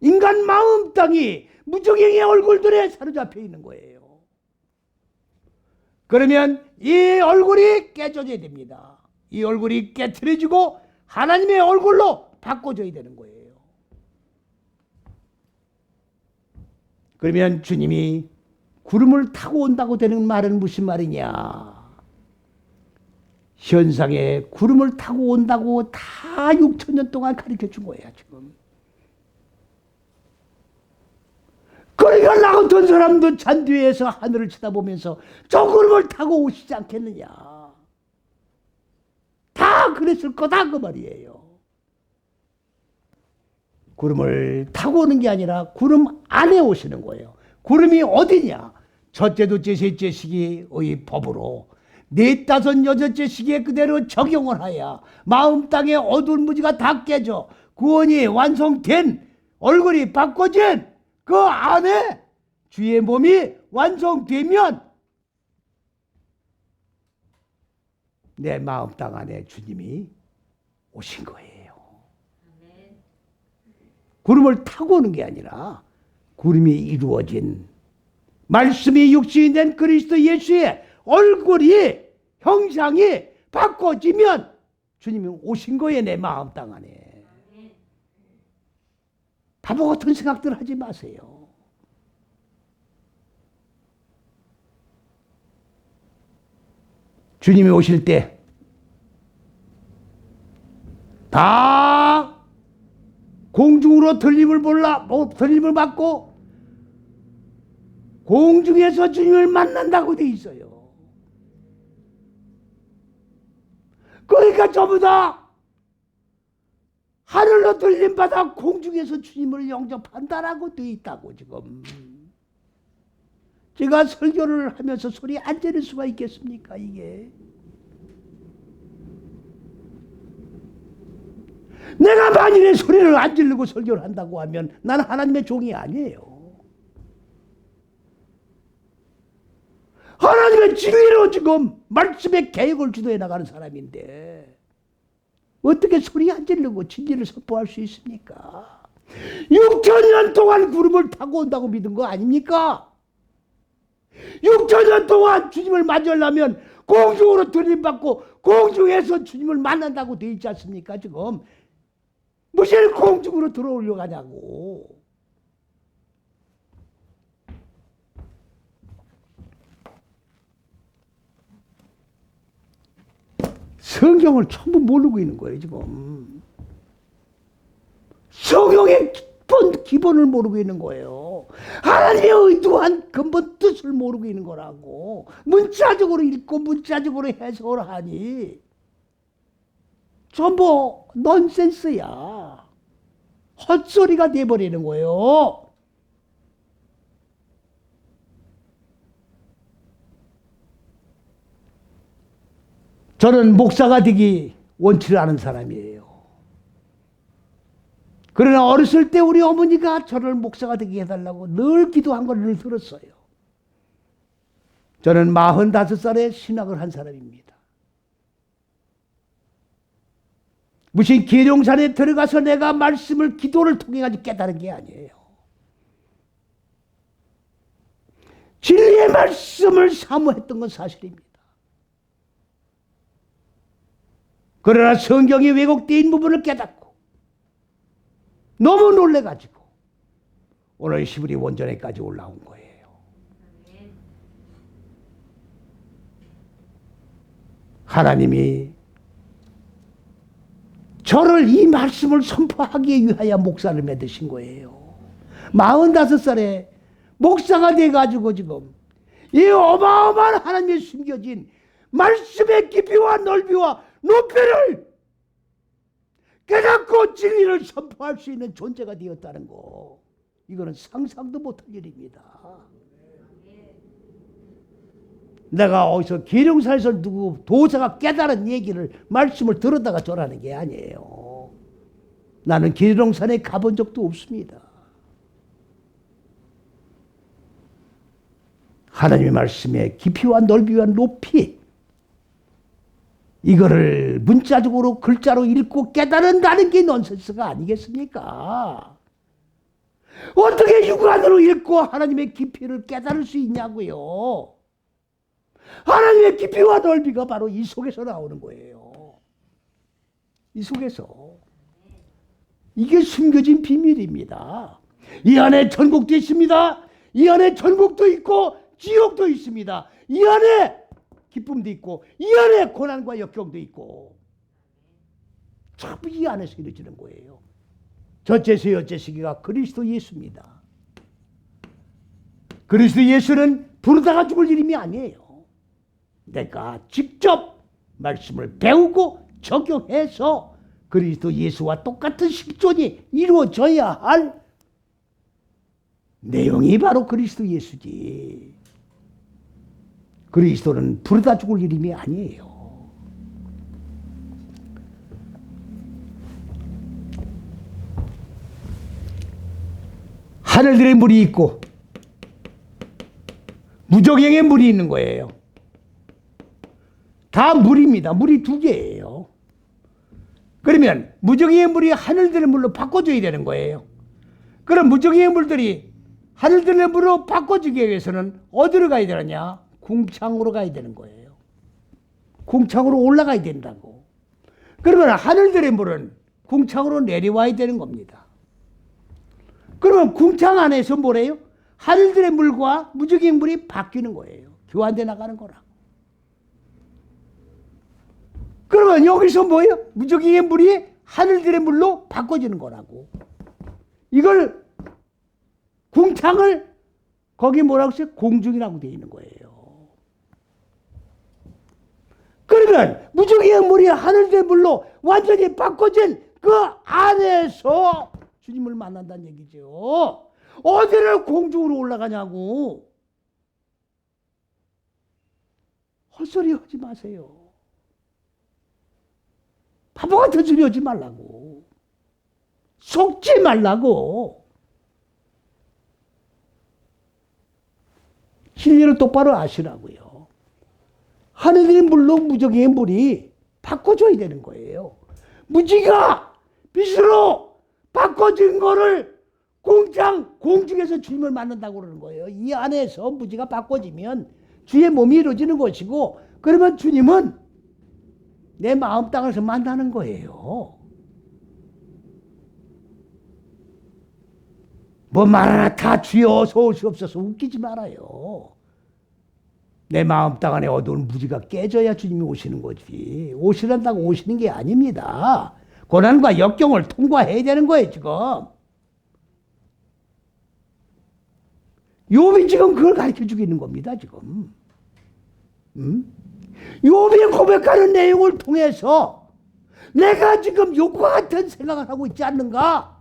인간 마음 땅이 무적행의 얼굴들에 사로잡혀 있는 거예요. 그러면 이 얼굴이 깨져져야 됩니다. 이 얼굴이 깨트려지고 하나님의 얼굴로 바꿔줘야 되는 거예요. 그러면 주님이 구름을 타고 온다고 되는 말은 무슨 말이냐? 현상에 구름을 타고 온다고 다 6,000년 동안 가르쳐 준 거예요, 지금. 그러니까 나 같은 사람도 잔뒤에서 하늘을 쳐다보면서 저 구름을 타고 오시지 않겠느냐. 다 그랬을 거다, 그 말이에요. 구름을 타고 오는 게 아니라 구름 안에 오시는 거예요. 구름이 어디냐? 첫째, 둘째, 셋째 시기의 법으로 넷, 다섯, 여섯째 시기에 그대로 적용을 하여 마음 땅의 어두운 무지가 다 깨져 구원이 완성된 얼굴이 바꿔진 그 안에 주의 몸이 완성되면 내 마음 땅 안에 주님이 오신 거예요. 구름을 타고 오는 게 아니라 구름이 이루어진 말씀이 육신이 된 그리스도 예수의 얼굴이 형상이 바꿔지면 주님이 오신 거예요. 내 마음 땅 안에. 바보 같은 생각들 하지 마세요. 주님이 오실 때 다 공중으로 들림을 받고 공중에서 주님을 만난다고 돼 있어요. 그러니까 전부 다 하늘로 들림 받아 공중에서 주님을 영접한다라고 돼 있다고 지금. 제가 설교를 하면서 소리 안 지를 수가 있겠습니까, 이게? 내가 만일에 소리를 안 지르고 설교를 한다고 하면 나는 하나님의 종이 아니에요. 하나님의 진리로 지금 말씀의 계획을 주도해 나가는 사람인데 어떻게 소리 안 지르고 진리를 선포할 수 있습니까? 6천년 동안 구름을 타고 온다고 믿은 거 아닙니까? 6천년 동안 주님을 맞으려면 공중으로 들림받고 공중에서 주님을 만난다고 되어 있지 않습니까? 지금 무슨 공중으로 들어오려고 하냐고. 성경을 전부 모르고 있는 거예요, 지금. 성경의 기본을 모르고 있는 거예요. 하나님의 의도한 근본 뜻을 모르고 있는 거라고. 문자적으로 읽고 문자적으로 해석을 하니 전부 넌센스야. 헛소리가 돼버리는 거예요. 저는 목사가 되기 원치를 않은 사람이에요. 그러나 어렸을 때 우리 어머니가 저를 목사가 되게 해달라고 늘 기도한 걸 늘 들었어요. 저는 45살에 신학을 한 사람입니다. 무슨 계룡산에 들어가서 내가 말씀을 기도를 통해 가지고 깨달은 게 아니에요. 진리의 말씀을 사모했던 건 사실입니다. 그러나 성경이 왜곡된 부분을 깨닫고 너무 놀래가지고 오늘 시브리 원전에까지 올라온 거예요. 하나님이 저를 이 말씀을 선포하기 위하여 목사를 맺으신 거예요. 45살에 목사가 돼가지고 지금 이 어마어마한 하나님의 숨겨진 말씀의 깊이와 넓이와 높이를 깨닫고 진리를 선포할 수 있는 존재가 되었다는 거, 이거는 상상도 못할 일입니다. 내가 어디서 계룡사에서 누구 도사가 깨달은 얘기를 말씀을 들었다가 전하는 게 아니에요. 나는 계룡산에 가본 적도 없습니다. 하나님의 말씀의 깊이와 넓이와 높이, 이거를 문자적으로 글자로 읽고 깨달은다는 게 넌센스가 아니겠습니까? 어떻게 육안으로 읽고 하나님의 깊이를 깨달을 수 있냐고요. 하나님의 깊이와 넓이가 바로 이 속에서 나오는 거예요. 이 속에서. 이게 숨겨진 비밀입니다. 이 안에 천국도 있습니다. 이 안에 천국도 있고 지옥도 있습니다. 이 안에 기쁨도 있고 이 안에 고난과 역경도 있고 전부 이 안에서 이루어지는 거예요. 첫째, 셋째 시기가 그리스도 예수입니다. 그리스도 예수는 부르다가 죽을 이름이 아니에요. 내가 직접 말씀을 배우고 적용해서 그리스도 예수와 똑같은 식존이 이루어져야 할 내용이 바로 그리스도 예수지. 그리스도는 부르다 죽을 이름이 아니에요. 하늘들의 물이 있고 무적행의 물이 있는 거예요. 다 물입니다. 물이 두 개예요. 그러면 무적행의 물이 하늘들의 물로 바꿔줘야 되는 거예요. 그럼 무적행의 물들이 하늘들의 물로 바꿔주기 위해서는 어디로 가야 되느냐? 궁창으로 가야 되는 거예요. 궁창으로 올라가야 된다고. 그러면 하늘들의 물은 궁창으로 내려와야 되는 겁니다. 그러면 궁창 안에서 뭐래요? 하늘들의 물과 무적행의 물이 바뀌는 거예요. 교환돼 나가는 거라고. 그러면 여기서 뭐예요? 무적행의 물이 하늘들의 물로 바꿔지는 거라고. 이걸 궁창을 거기 뭐라고 써요? 공중이라고 되어 있는 거예요. 그러면 무적행의 물이 하늘들의 물로 완전히 바꿔진 그 안에서 주님을 만난다는 얘기죠. 어디를 공중으로 올라가냐고. 헛소리 하지 마세요. 바보 같은 소리 하지 말라고. 속지 말라고. 진리를 똑바로 아시라고요. 하느님 물로 무적의 물이 바꿔줘야 되는 거예요. 무지가 빛으로 바꿔진 거를 공중에서 주님을 만난다고 그러는 거예요. 이 안에서 무지가 바꿔지면 주의 몸이 이루어지는 것이고, 그러면 주님은 내 마음 땅에서 만나는 거예요. 뭐 마라나타 주여 서울시옵소서 웃기지 말아요. 내 마음 땅 안에 어두운 무지가 깨져야 주님이 오시는 거지. 오시란다고 오시는 게 아닙니다. 고난과 역경을 통과해야 되는 거예요, 지금. 욥이 지금 그걸 가르쳐 주고 있는 겁니다, 지금. 욥이 고백하는 내용을 통해서 내가 지금 욥과 같은 생각을 하고 있지 않는가?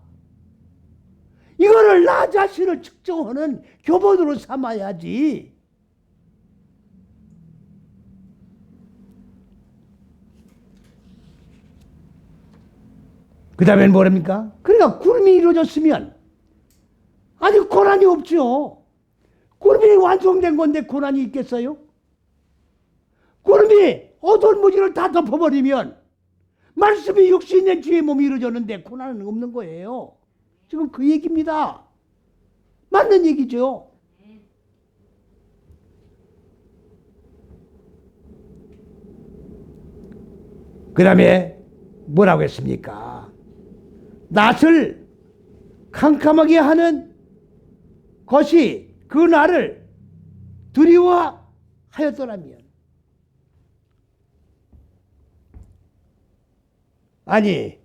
이거를 나 자신을 측정하는 교본으로 삼아야지. 그 다음엔 뭐랍니까? 그러니까 구름이 이루어졌으면 아직 고난이 없죠. 구름이 완성된 건데 고난이 있겠어요? 구름이 어두운 무지를 다 덮어버리면 말씀이 육신이 된 주의 몸이 이루어졌는데 고난은 없는 거예요. 지금 그 얘기입니다. 맞는 얘기죠. 그 다음에 뭐라고 했습니까? 낯을 캄캄하게 하는 것이 그 나를 두려워하였더라면, 아니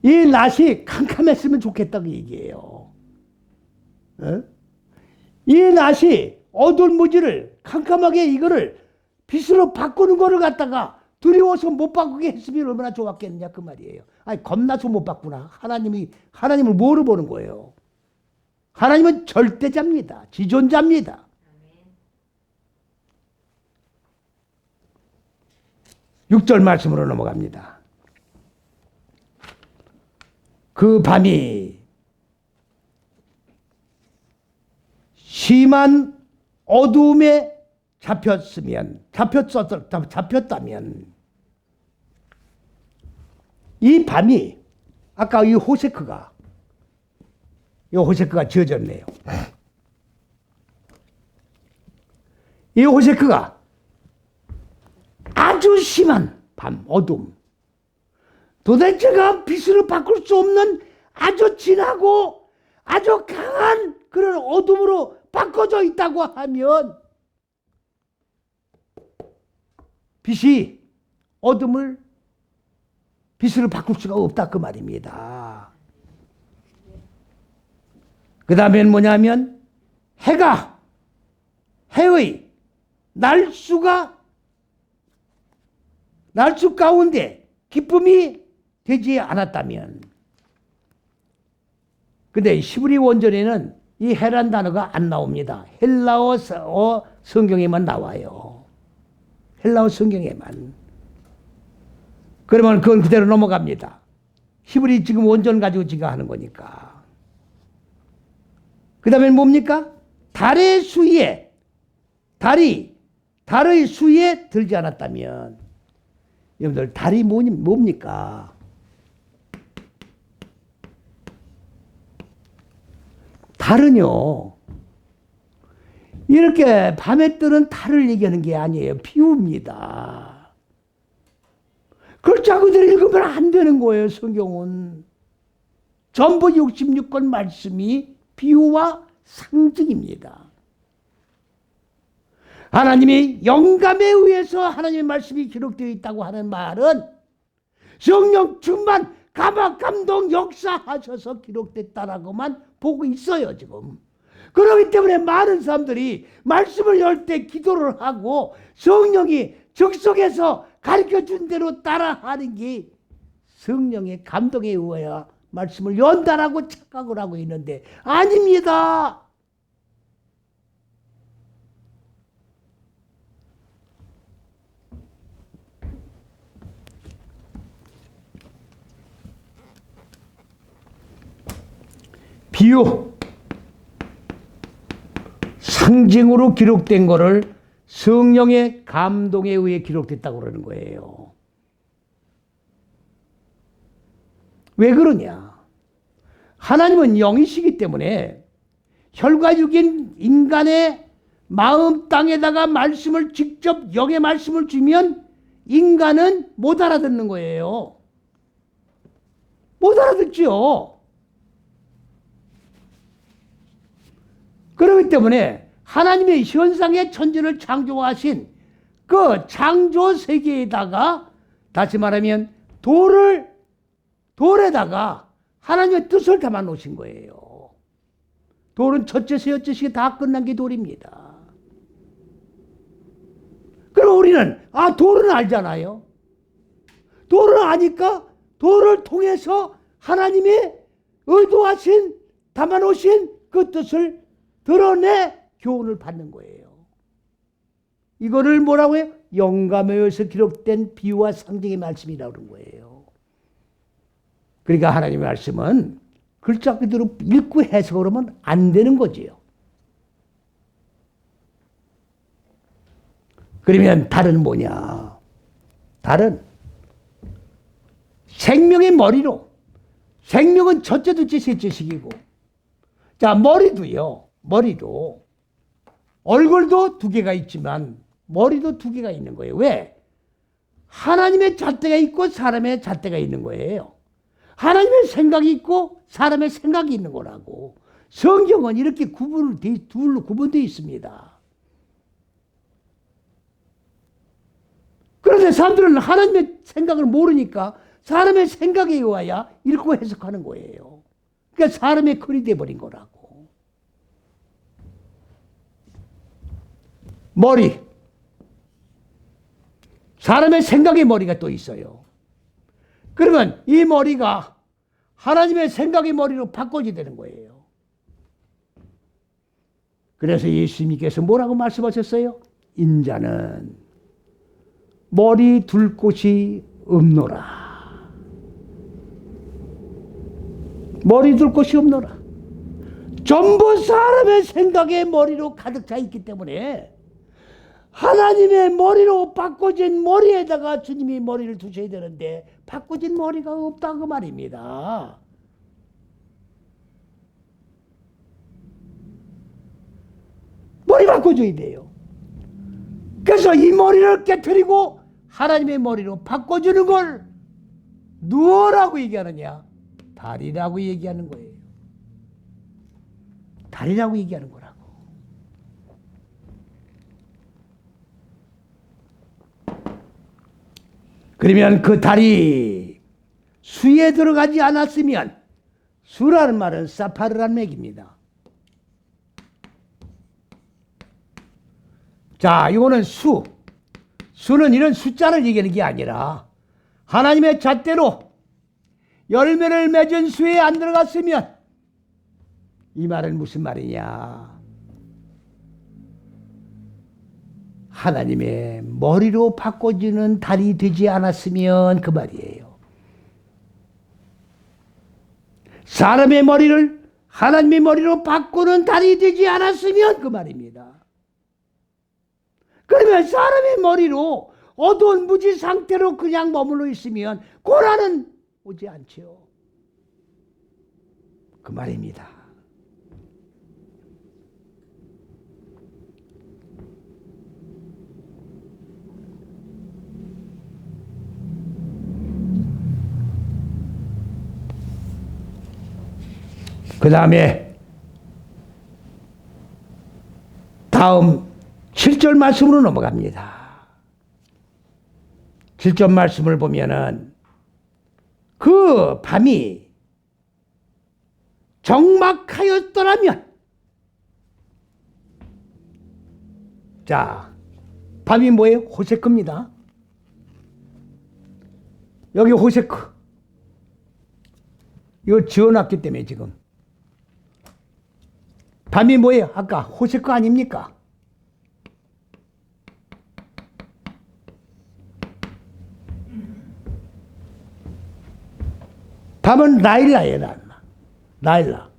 이 낯이 캄캄했으면 좋겠다고 얘기해요. 이 낯이 어두운 무지를 캄캄하게 이거를 빛으로 바꾸는 거를 갖다가 두려워서 못 바꾸게 했으면 얼마나 좋았겠느냐 그 말이에요. 아니 겁나서 못 바꾸나. 하나님을 뭐로 보는 거예요? 하나님은 절대자입니다. 지존자입니다. 6절 말씀으로 넘어갑니다. 그 밤이 심한 어두움에 잡혔다면 이 밤이 아까 이 호세크가 지어졌네요. 이 호세크가 아주 심한 밤 어둠, 도대체가 빛으로 바꿀 수 없는 아주 진하고 아주 강한 그런 어둠으로 바꿔져 있다고 하면 빛이 어둠을 빛으로 바꿀 수가 없다 그 말입니다. 그 다음엔 뭐냐면 해의 날수 가운데 기쁨이 되지 않았다면, 근데 히브리 원전에는 이 해란 단어가 안 나옵니다. 헬라어 성경에만 나와요. 헬라어 성경에만. 그러면 그건 그대로 넘어갑니다. 히브리 지금 원전 가지고 지가 하는 거니까. 그 다음에 뭡니까? 달의 수위에 들지 않았다면, 여러분들 달이 뭡니까? 달은요, 이렇게 밤에 뜨는 달을 얘기하는 게 아니에요. 비유입니다. 그걸 자꾸들 읽으면 안 되는 거예요. 성경은 전부 66권 말씀이 비유와 상징입니다. 하나님이 영감에 의해서 하나님의 말씀이 기록되어 있다고 하는 말은 성령 충만 감화 감동 역사하셔서 기록됐다라고만 보고 있어요 지금. 그렇기 때문에 많은 사람들이 말씀을 열 때 기도를 하고 성령이 적석에서 가르쳐준 대로 따라하는 게 성령의 감동에 의하여 말씀을 연다라고 착각을 하고 있는데 아닙니다. 비유 상징으로 기록된 거를 성령의 감동에 의해 기록됐다고 그러는 거예요. 왜 그러냐? 하나님은 영이시기 때문에 혈과육인 인간의 마음 땅에다가 말씀을 직접 영의 말씀을 주면 인간은 못 알아듣는 거예요. 못 알아듣죠. 그렇기 때문에 하나님의 현상의 천지를 창조하신 그 창조 세계에다가 다시 말하면 돌에다가 하나님의 뜻을 담아 놓으신 거예요. 돌은 첫째, 셋째 다 끝난 게 돌입니다. 그럼 우리는 돌은 알잖아요. 돌을 아니까 돌을 통해서 하나님이 의도하신 담아 놓으신 그 뜻을 드러내 교훈을 받는 거예요. 이거를 뭐라고 해요? 영감에 의해서 기록된 비유와 상징의 말씀이라고 그런 거예요. 그러니까 하나님의 말씀은 글자 그대로 읽고 해석을 하면 안 되는 거지요. 그러면 달은 뭐냐? 달은 생명의 머리로, 생명은 첫째, 둘째, 셋째식이고, 자, 머리도 얼굴도 두 개가 있지만 머리도 두 개가 있는 거예요. 왜? 하나님의 잣대가 있고 사람의 잣대가 있는 거예요. 하나님의 생각이 있고 사람의 생각이 있는 거라고. 성경은 이렇게 둘로 구분되어 있습니다. 그런데 사람들은 하나님의 생각을 모르니까 사람의 생각에 의하여 읽고 해석하는 거예요. 그러니까 사람의 글이 돼버린 거라고. 머리. 사람의 생각의 머리가 또 있어요. 그러면 이 머리가 하나님의 생각의 머리로 바꿔야 되는 거예요. 그래서 예수님께서 뭐라고 말씀하셨어요? 인자는 머리 둘 곳이 없노라. 머리 둘 곳이 없노라. 전부 사람의 생각의 머리로 가득 차 있기 때문에 하나님의 머리로 바꿔진 머리에다가 주님이 머리를 두셔야 되는데 바꿔진 머리가 없다고 말입니다. 머리 바꿔줘야 돼요. 그래서 이 머리를 깨트리고 하나님의 머리로 바꿔주는 걸 누구라고 얘기하느냐? 달이라고 얘기하는 거예요. 달이라고 얘기하는 거라고. 그러면 그 달이 수에 들어가지 않았으면, 수라는 말은 사파르란 맥입니다. 자, 이거는 수는 이런 숫자를 얘기하는 게 아니라 하나님의 잣대로 열매를 맺은 수에 안 들어갔으면, 이 말은 무슨 말이냐? 하나님의 머리로 바꿔주는 달이 되지 않았으면 그 말이에요. 사람의 머리를 하나님의 머리로 바꾸는 달이 되지 않았으면 그 말입니다. 그러면 사람의 머리로 어두운 무지 상태로 그냥 머물러 있으면 고난은 오지 않지요. 그 말입니다. 그 다음에 다음 7절 말씀으로 넘어갑니다. 7절 말씀을 보면은 그 밤이 적막하였더라면, 자, 밤이 뭐예요? 호세크입니다. 여기 호세크. 이거 지어놨기 때문에 지금. 밤이 뭐예요? 아까 호세크 아닙니까? 밤은 라일라예요, 라일라.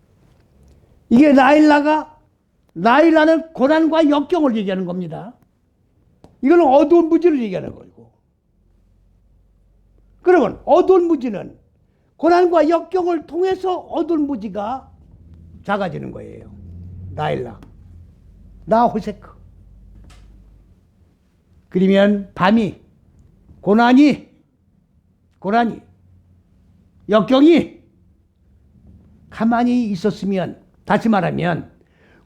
이게 라일라가 나일라는 고난과 역경을 얘기하는 겁니다. 이거는 어두운 무지를 얘기하는 거고. 그러면 어두운 무지는 고난과 역경을 통해서 어두운 무지가 작아지는 거예요. 나일라, 나호세크. 그러면 밤이, 고난이, 역경이 가만히 있었으면, 다시 말하면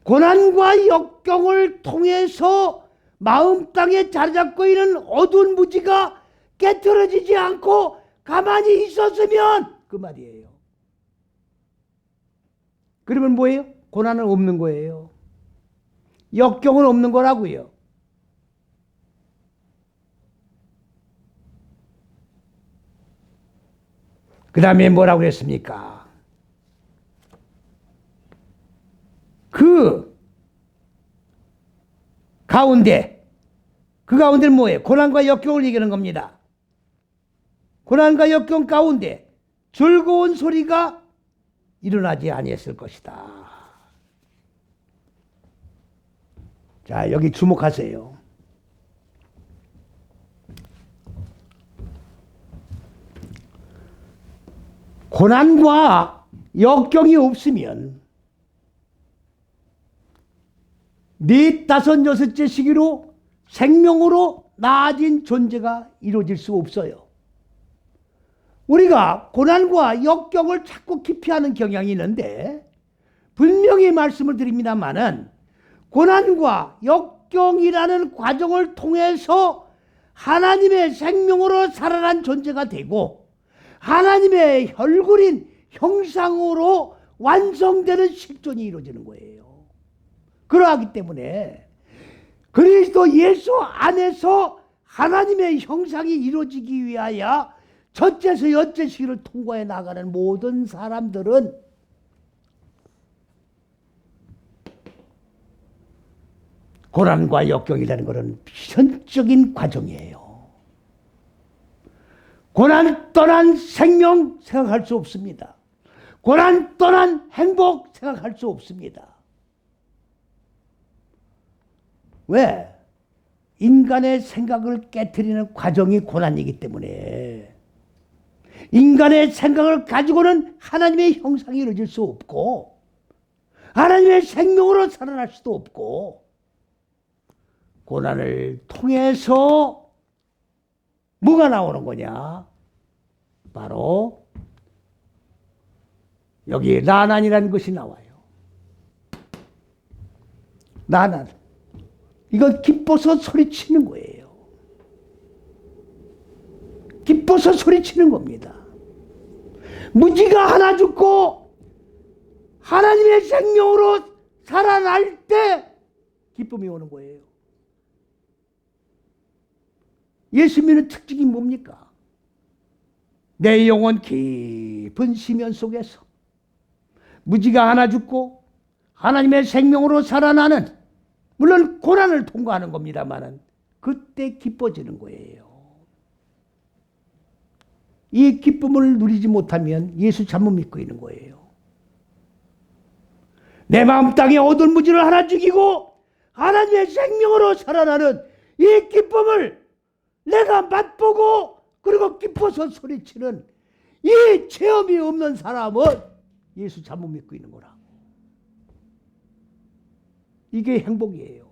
고난과 역경을 통해서 마음 땅에 자리 잡고 있는 어두운 무지가 깨트려지지 않고 가만히 있었으면 그 말이에요. 그러면 뭐예요? 고난은 없는 거예요. 역경은 없는 거라고요. 그 다음에 뭐라고 그랬습니까? 그 가운데는 뭐예요? 고난과 역경을 얘기하는 겁니다. 고난과 역경 가운데 즐거운 소리가 일어나지 아니했을 것이다. 자, 여기 주목하세요. 고난과 역경이 없으면 넷, 다섯, 여섯째 시기로 생명으로 나아진 존재가 이루어질 수 없어요. 우리가 고난과 역경을 자꾸 기피하는 경향이 있는데 분명히 말씀을 드립니다마는 고난과 역경이라는 과정을 통해서 하나님의 생명으로 살아난 존재가 되고 하나님의 혈굴인 형상으로 완성되는 실존이 이루어지는 거예요. 그러하기 때문에 그리스도 예수 안에서 하나님의 형상이 이루어지기 위하여 첫째서 여째 시기를 통과해 나가는 모든 사람들은 고난과 역경이라는 것은 필연적인 과정이에요. 고난 떠난 생명 생각할 수 없습니다. 고난 떠난 행복 생각할 수 없습니다. 왜? 인간의 생각을 깨트리는 과정이 고난이기 때문에 인간의 생각을 가지고는 하나님의 형상이 이루어질 수 없고 하나님의 생명으로 살아날 수도 없고 고난을 통해서 뭐가 나오는 거냐? 바로 여기 나난이라는 것이 나와요. 나난. 이건 기뻐서 소리치는 거예요. 기뻐서 소리치는 겁니다. 무지가 하나 죽고 하나님의 생명으로 살아날 때 기쁨이 오는 거예요. 예수 믿는 특징이 뭡니까? 내 영혼 깊은 심연 속에서 무지가 하나 죽고 하나님의 생명으로 살아나는, 물론 고난을 통과하는 겁니다만 그때 기뻐지는 거예요. 이 기쁨을 누리지 못하면 예수 잘못 믿고 있는 거예요. 내 마음 땅에 어두운 무지를 하나 죽이고 하나님의 생명으로 살아나는 이 기쁨을 내가 맛보고 그리고 기뻐서 소리치는 이 체험이 없는 사람은 예수 잘못 믿고 있는 거라고. 이게 행복이에요.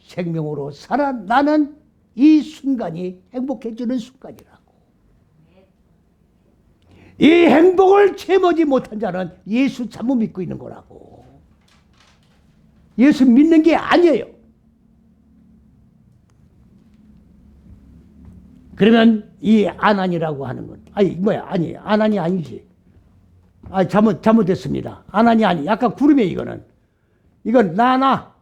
생명으로 살아나는 이 순간이 행복해지는 순간이라고. 이 행복을 체험하지 못한 자는 예수 잘못 믿고 있는 거라고. 예수 믿는 게 아니에요. 그러면 이 아난이라고 하는 건, 아니, 아난이 아니지. 잘못됐습니다. 아난이 아니, 약간 구름이에요, 이거는. 이건 나나.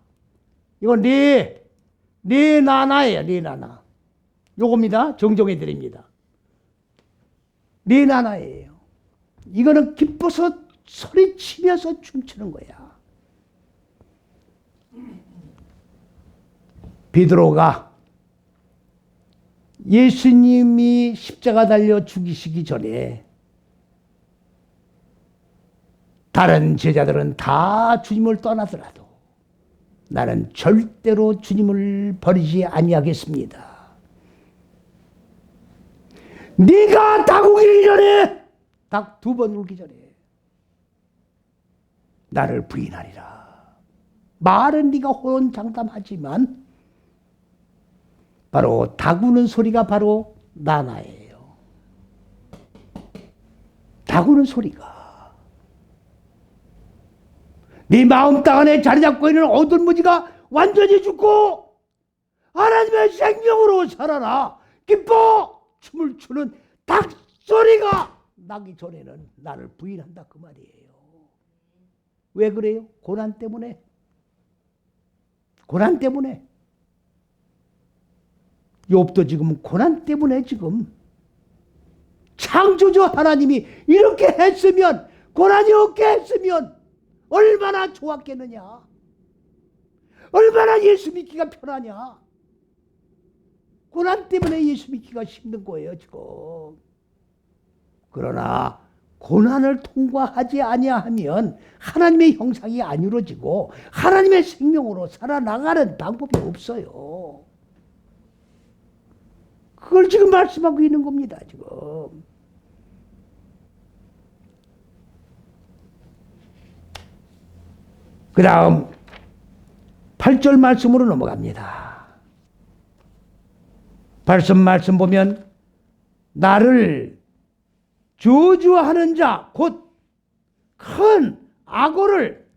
이건 네 나나예요, 네 나나. 요겁니다. 정정해 드립니다. 네 나나예요. 이거는 기뻐서 소리치면서 춤추는 거야. 베드로가 예수님이 십자가 달려 죽이시기 전에 다른 제자들은 다 주님을 떠나더라도 나는 절대로 주님을 버리지 아니하겠습니다. 네가 닭 우기 전에, 닭 2번 울기 전에 나를 부인하리라. 말은 네가 호언장담하지만 바로 닭 우는 소리가 바로 나나예요. 닭 우는 소리가 네 마음 땅 안에 자리 잡고 있는 어두운 무지가 완전히 죽고 하나님의 생명으로 살아라. 기뻐 춤을 추는 닭 소리가 나기 전에는 나를 부인한다 그 말이에요. 왜 그래요? 고난 때문에. 고난 때문에. 욥도 지금 고난 때문에 지금 창조주 하나님이 이렇게 했으면, 고난이 없게 했으면 얼마나 좋았겠느냐. 얼마나 예수 믿기가 편하냐. 고난 때문에 예수 믿기가 힘든 거예요 지금. 그러나 고난을 통과하지 아니하면 하나님의 형상이 안 이루어지고 하나님의 생명으로 살아나가는 방법이 없어요. 그걸 지금 말씀하고 있는 겁니다 지금. 그 다음 8절 말씀으로 넘어갑니다. 8절 말씀 보면 나를 저주하는 자 곧 큰 악어를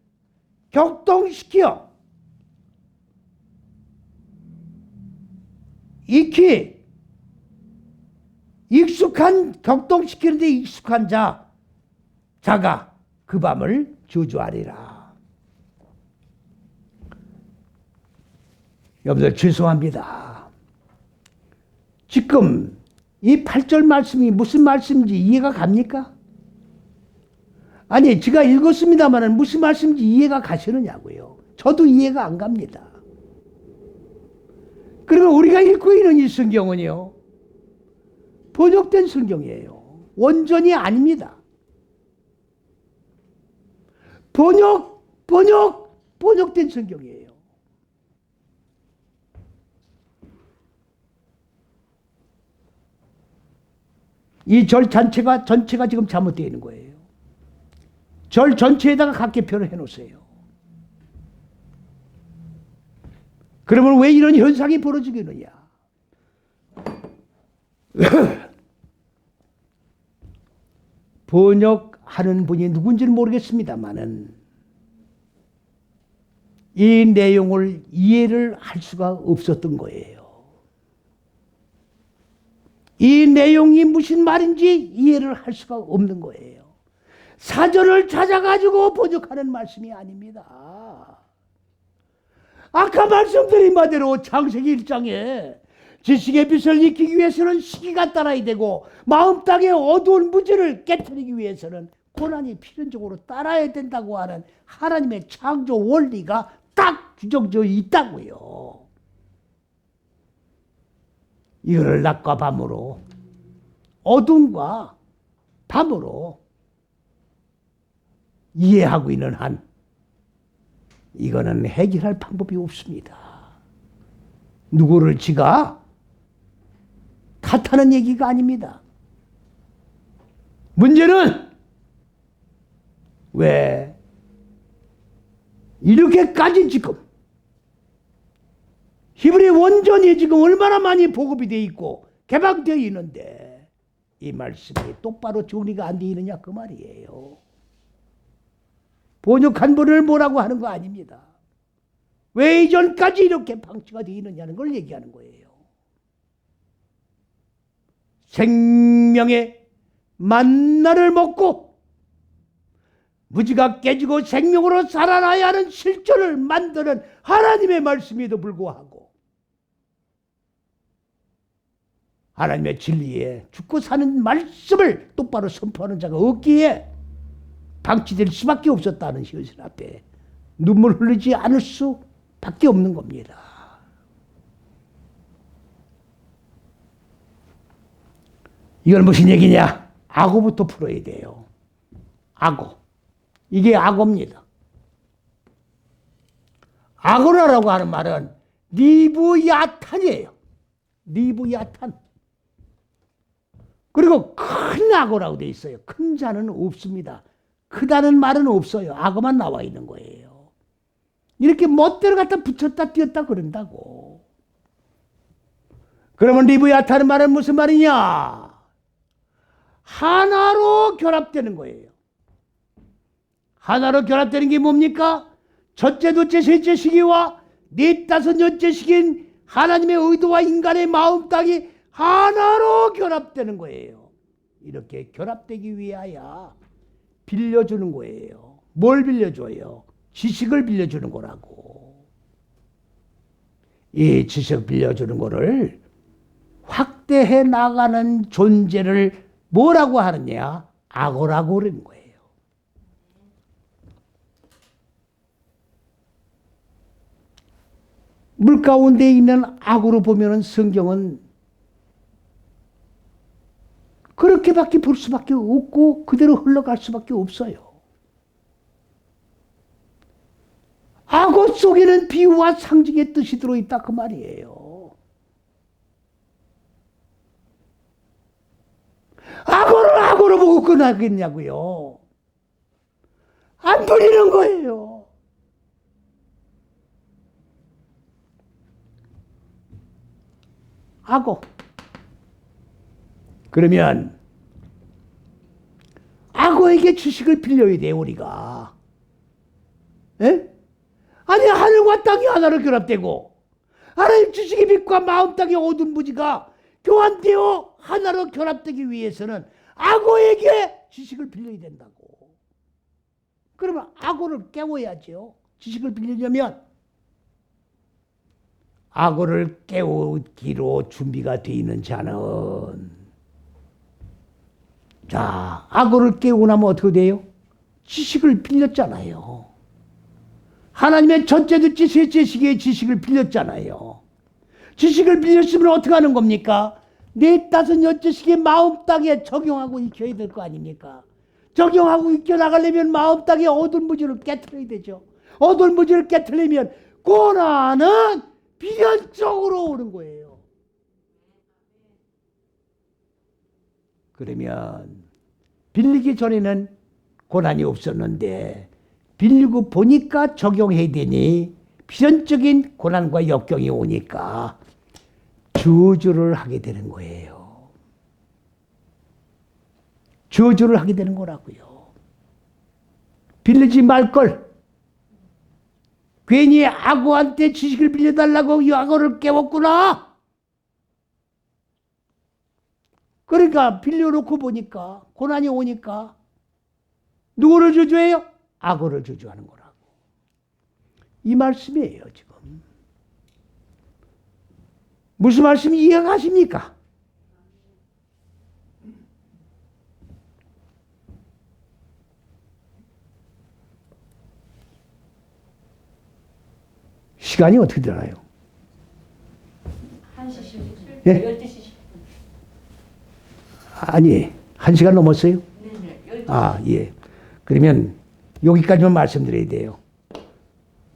격동시켜 익히 격동시키는데 익숙한 자가 그 밤을 저주하리라. 여러분들 죄송합니다. 지금 이 8절 말씀이 무슨 말씀인지 이해가 갑니까? 아니, 제가 읽었습니다만 무슨 말씀인지 이해가 가시느냐고요. 저도 이해가 안 갑니다. 그러면 우리가 읽고 있는 이 성경은요, 번역된 성경이에요. 원전이 아닙니다. 번역된 성경이에요. 이 절 전체가 지금 잘못되어 있는 거예요. 절 전체에다가 각계표를 해놓으세요. 그러면 왜 이런 현상이 벌어지겠느냐? 번역하는 분이 누군지는 모르겠습니다만은 이 내용을 이해를 할 수가 없었던 거예요. 이 내용이 무슨 말인지 이해를 할 수가 없는 거예요. 사전을 찾아가지고 번역하는 말씀이 아닙니다. 아까 말씀드린 바대로 창세기 1장에 지식의 빛을 익히기 위해서는 시기가 따라야 되고 마음 땅의 어두운 무지를 깨트리기 위해서는 고난이 필연적으로 따라야 된다고 하는 하나님의 창조 원리가 딱 규정되어 있다고요. 이거를 낮과 밤으로, 어둠과 밤으로 이해하고 있는 한 이거는 해결할 방법이 없습니다. 누구를 지가 탓하는 얘기가 아닙니다. 문제는 왜 이렇게까지 지금 히브리 원전이 지금 얼마나 많이 보급이 되어 있고 개방되어 있는데 이 말씀이 똑바로 정리가 안 되어 있느냐 그 말이에요. 번역한 분을 뭐라고 하는 거 아닙니다. 왜 이전까지 이렇게 방치가 되어 있느냐는 걸 얘기하는 거예요. 생명의 만나를 먹고 무지가 깨지고 생명으로 살아나야 하는 실존을 만드는 하나님의 말씀에도 불구하고 하나님의 진리에 죽고 사는 말씀을 똑바로 선포하는 자가 없기에 방치될 수밖에 없었다는 현실 앞에 눈물 흘리지 않을 수밖에 없는 겁니다. 이건 무슨 얘기냐? 악어부터 풀어야 돼요. 악어. 이게 악어입니다. 아고라라고 하는 말은 리브야탄이에요. 리브야탄. 그리고 큰 아고라고 되어 있어요. 큰 자는 없습니다. 크다는 말은 없어요. 악어만 나와 있는 거예요. 이렇게 멋대로 갖다 붙였다 띄었다 그런다고. 그러면 리브야탄은 말은 무슨 말이냐? 하나로 결합되는 거예요. 하나로 결합되는 게 뭡니까? 첫째, 둘째, 셋째 시기와 넷, 다섯, 여째 시기인 하나님의 의도와 인간의 마음 땅이 하나로 결합되는 거예요. 이렇게 결합되기 위하여 빌려주는 거예요. 뭘 빌려줘요? 지식을 빌려주는 거라고. 이 지식 빌려주는 거를 확대해 나가는 존재를 뭐라고 하느냐? 악어라고 그러는 거예요. 물 가운데 있는 악어로 보면은 성경은 그렇게밖에 볼 수밖에 없고 그대로 흘러갈 수밖에 없어요. 악어 속에는 비유와 상징의 뜻이 들어있다 그 말이에요. 악어를 악어로 보고 끝나겠냐고요. 안 풀리는 거예요. 악어. 그러면 악어에게 지식을 빌려야 돼요, 우리가. 에? 아니, 하늘과 땅이 하나로 결합되고 하나님 지식의 빛과 마음 땅의 어두운 부지가 교환되어 하나로 결합되기 위해서는 악어에게 지식을 빌려야 된다고. 그러면 악어를 깨워야죠. 지식을 빌리려면 악어를 깨우기로 준비가 되어 있는 자는, 자, 악어를 깨우고 나면 어떻게 돼요? 지식을 빌렸잖아요. 하나님의 첫째, 둘째, 셋째 시기의 지식을 빌렸잖아요. 지식을 빌렸으면 어떻게 하는 겁니까? 넷, 다섯, 여째 시기의 마음 땅에 적용하고 익혀야 될 거 아닙니까? 적용하고 익혀 나가려면 마음 땅의 어두운 무지를 깨트려야 되죠. 어두운 무지를 깨트리면 고난은 비련적으로 오는 거예요. 그러면 빌리기 전에는 고난이 없었는데 빌리고 보니까 적용해야 되니 필연적인 고난과 역경이 오니까 저주를 하게 되는 거예요. 저주를 하게 되는 거라고요. 빌리지 말 걸. 괜히 악어한테 지식을 빌려달라고 이 악어를 깨웠구나. 그러니까 빌려놓고 보니까 고난이 오니까 누구를 저주해요? 악어를 저주하는 거라고. 이 말씀이에요, 지금. 무슨 말씀 이해가 가십니까? 시간이 어떻게 되나요? 1시 10분. 예? 12시 10분. 아니, 1시간 넘었어요? 네네. 12시. 아, 예. 그러면 여기까지만 말씀드려야 돼요.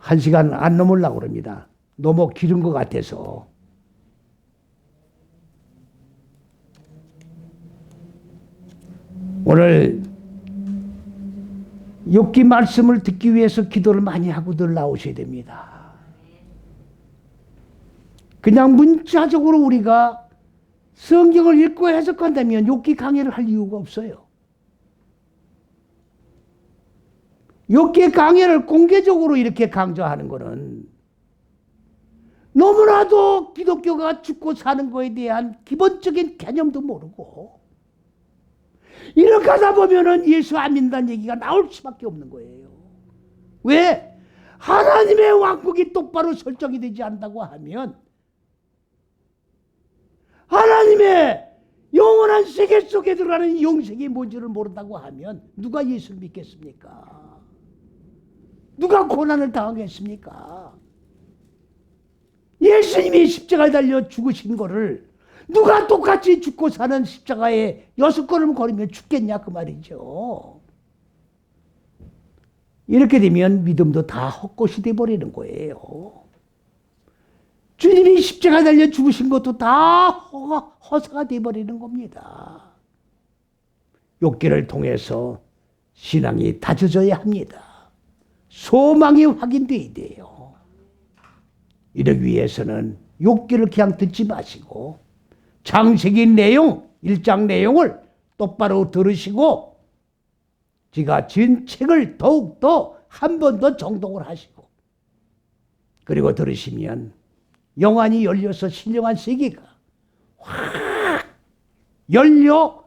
1시간 안 넘으려고 그럽니다. 너무 길은 것 같아서. 오늘 욥기 말씀을 듣기 위해서 기도를 많이 하고들 나오셔야 됩니다. 그냥 문자적으로 우리가 성경을 읽고 해석한다면 욥기 강의를 할 이유가 없어요. 욥기 강의를 공개적으로 이렇게 강조하는 것은 너무나도 기독교가 죽고 사는 것에 대한 기본적인 개념도 모르고 이렇게 하다 보면은 예수 안 믿는다는 얘기가 나올 수밖에 없는 거예요. 왜? 하나님의 왕국이 똑바로 설정이 되지 않는다고 하면, 하나님의 영원한 세계 속에 들어가는 영생이 뭔지를 모른다고 하면 누가 예수를 믿겠습니까? 누가 고난을 당하겠습니까? 예수님이 십자가에 달려 죽으신 거를 누가 똑같이 죽고 사는 십자가에 6걸음 걸으면 죽겠냐 그 말이죠. 이렇게 되면 믿음도 다 헛것이 돼버리는 거예요. 주님이 십자가 달려 죽으신 것도 다 허사가 돼버리는 겁니다. 욥기를 통해서 신앙이 다져져야 합니다. 소망이 확인돼야 돼요. 이러기 위해서는 욥기를 그냥 듣지 마시고 창세기 내용, 1장 내용을 똑바로 들으시고 제가 진 책을 더욱더 한 번 더 정독을 하시고 그리고 들으시면 영안이 열려서 신령한 세계가 확 열려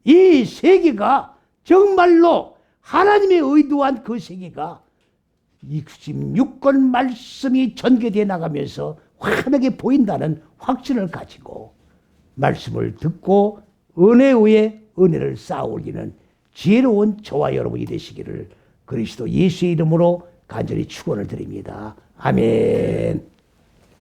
이 세계가 정말로 하나님의 의도한 그 세계가 26권 말씀이 전개되어 나가면서 환하게 보인다는 확신을 가지고 말씀을 듣고 은혜 위에 은혜를 쌓아올리는 지혜로운 저와 여러분이 되시기를 그리스도 예수의 이름으로 간절히 축원을 드립니다. 아멘.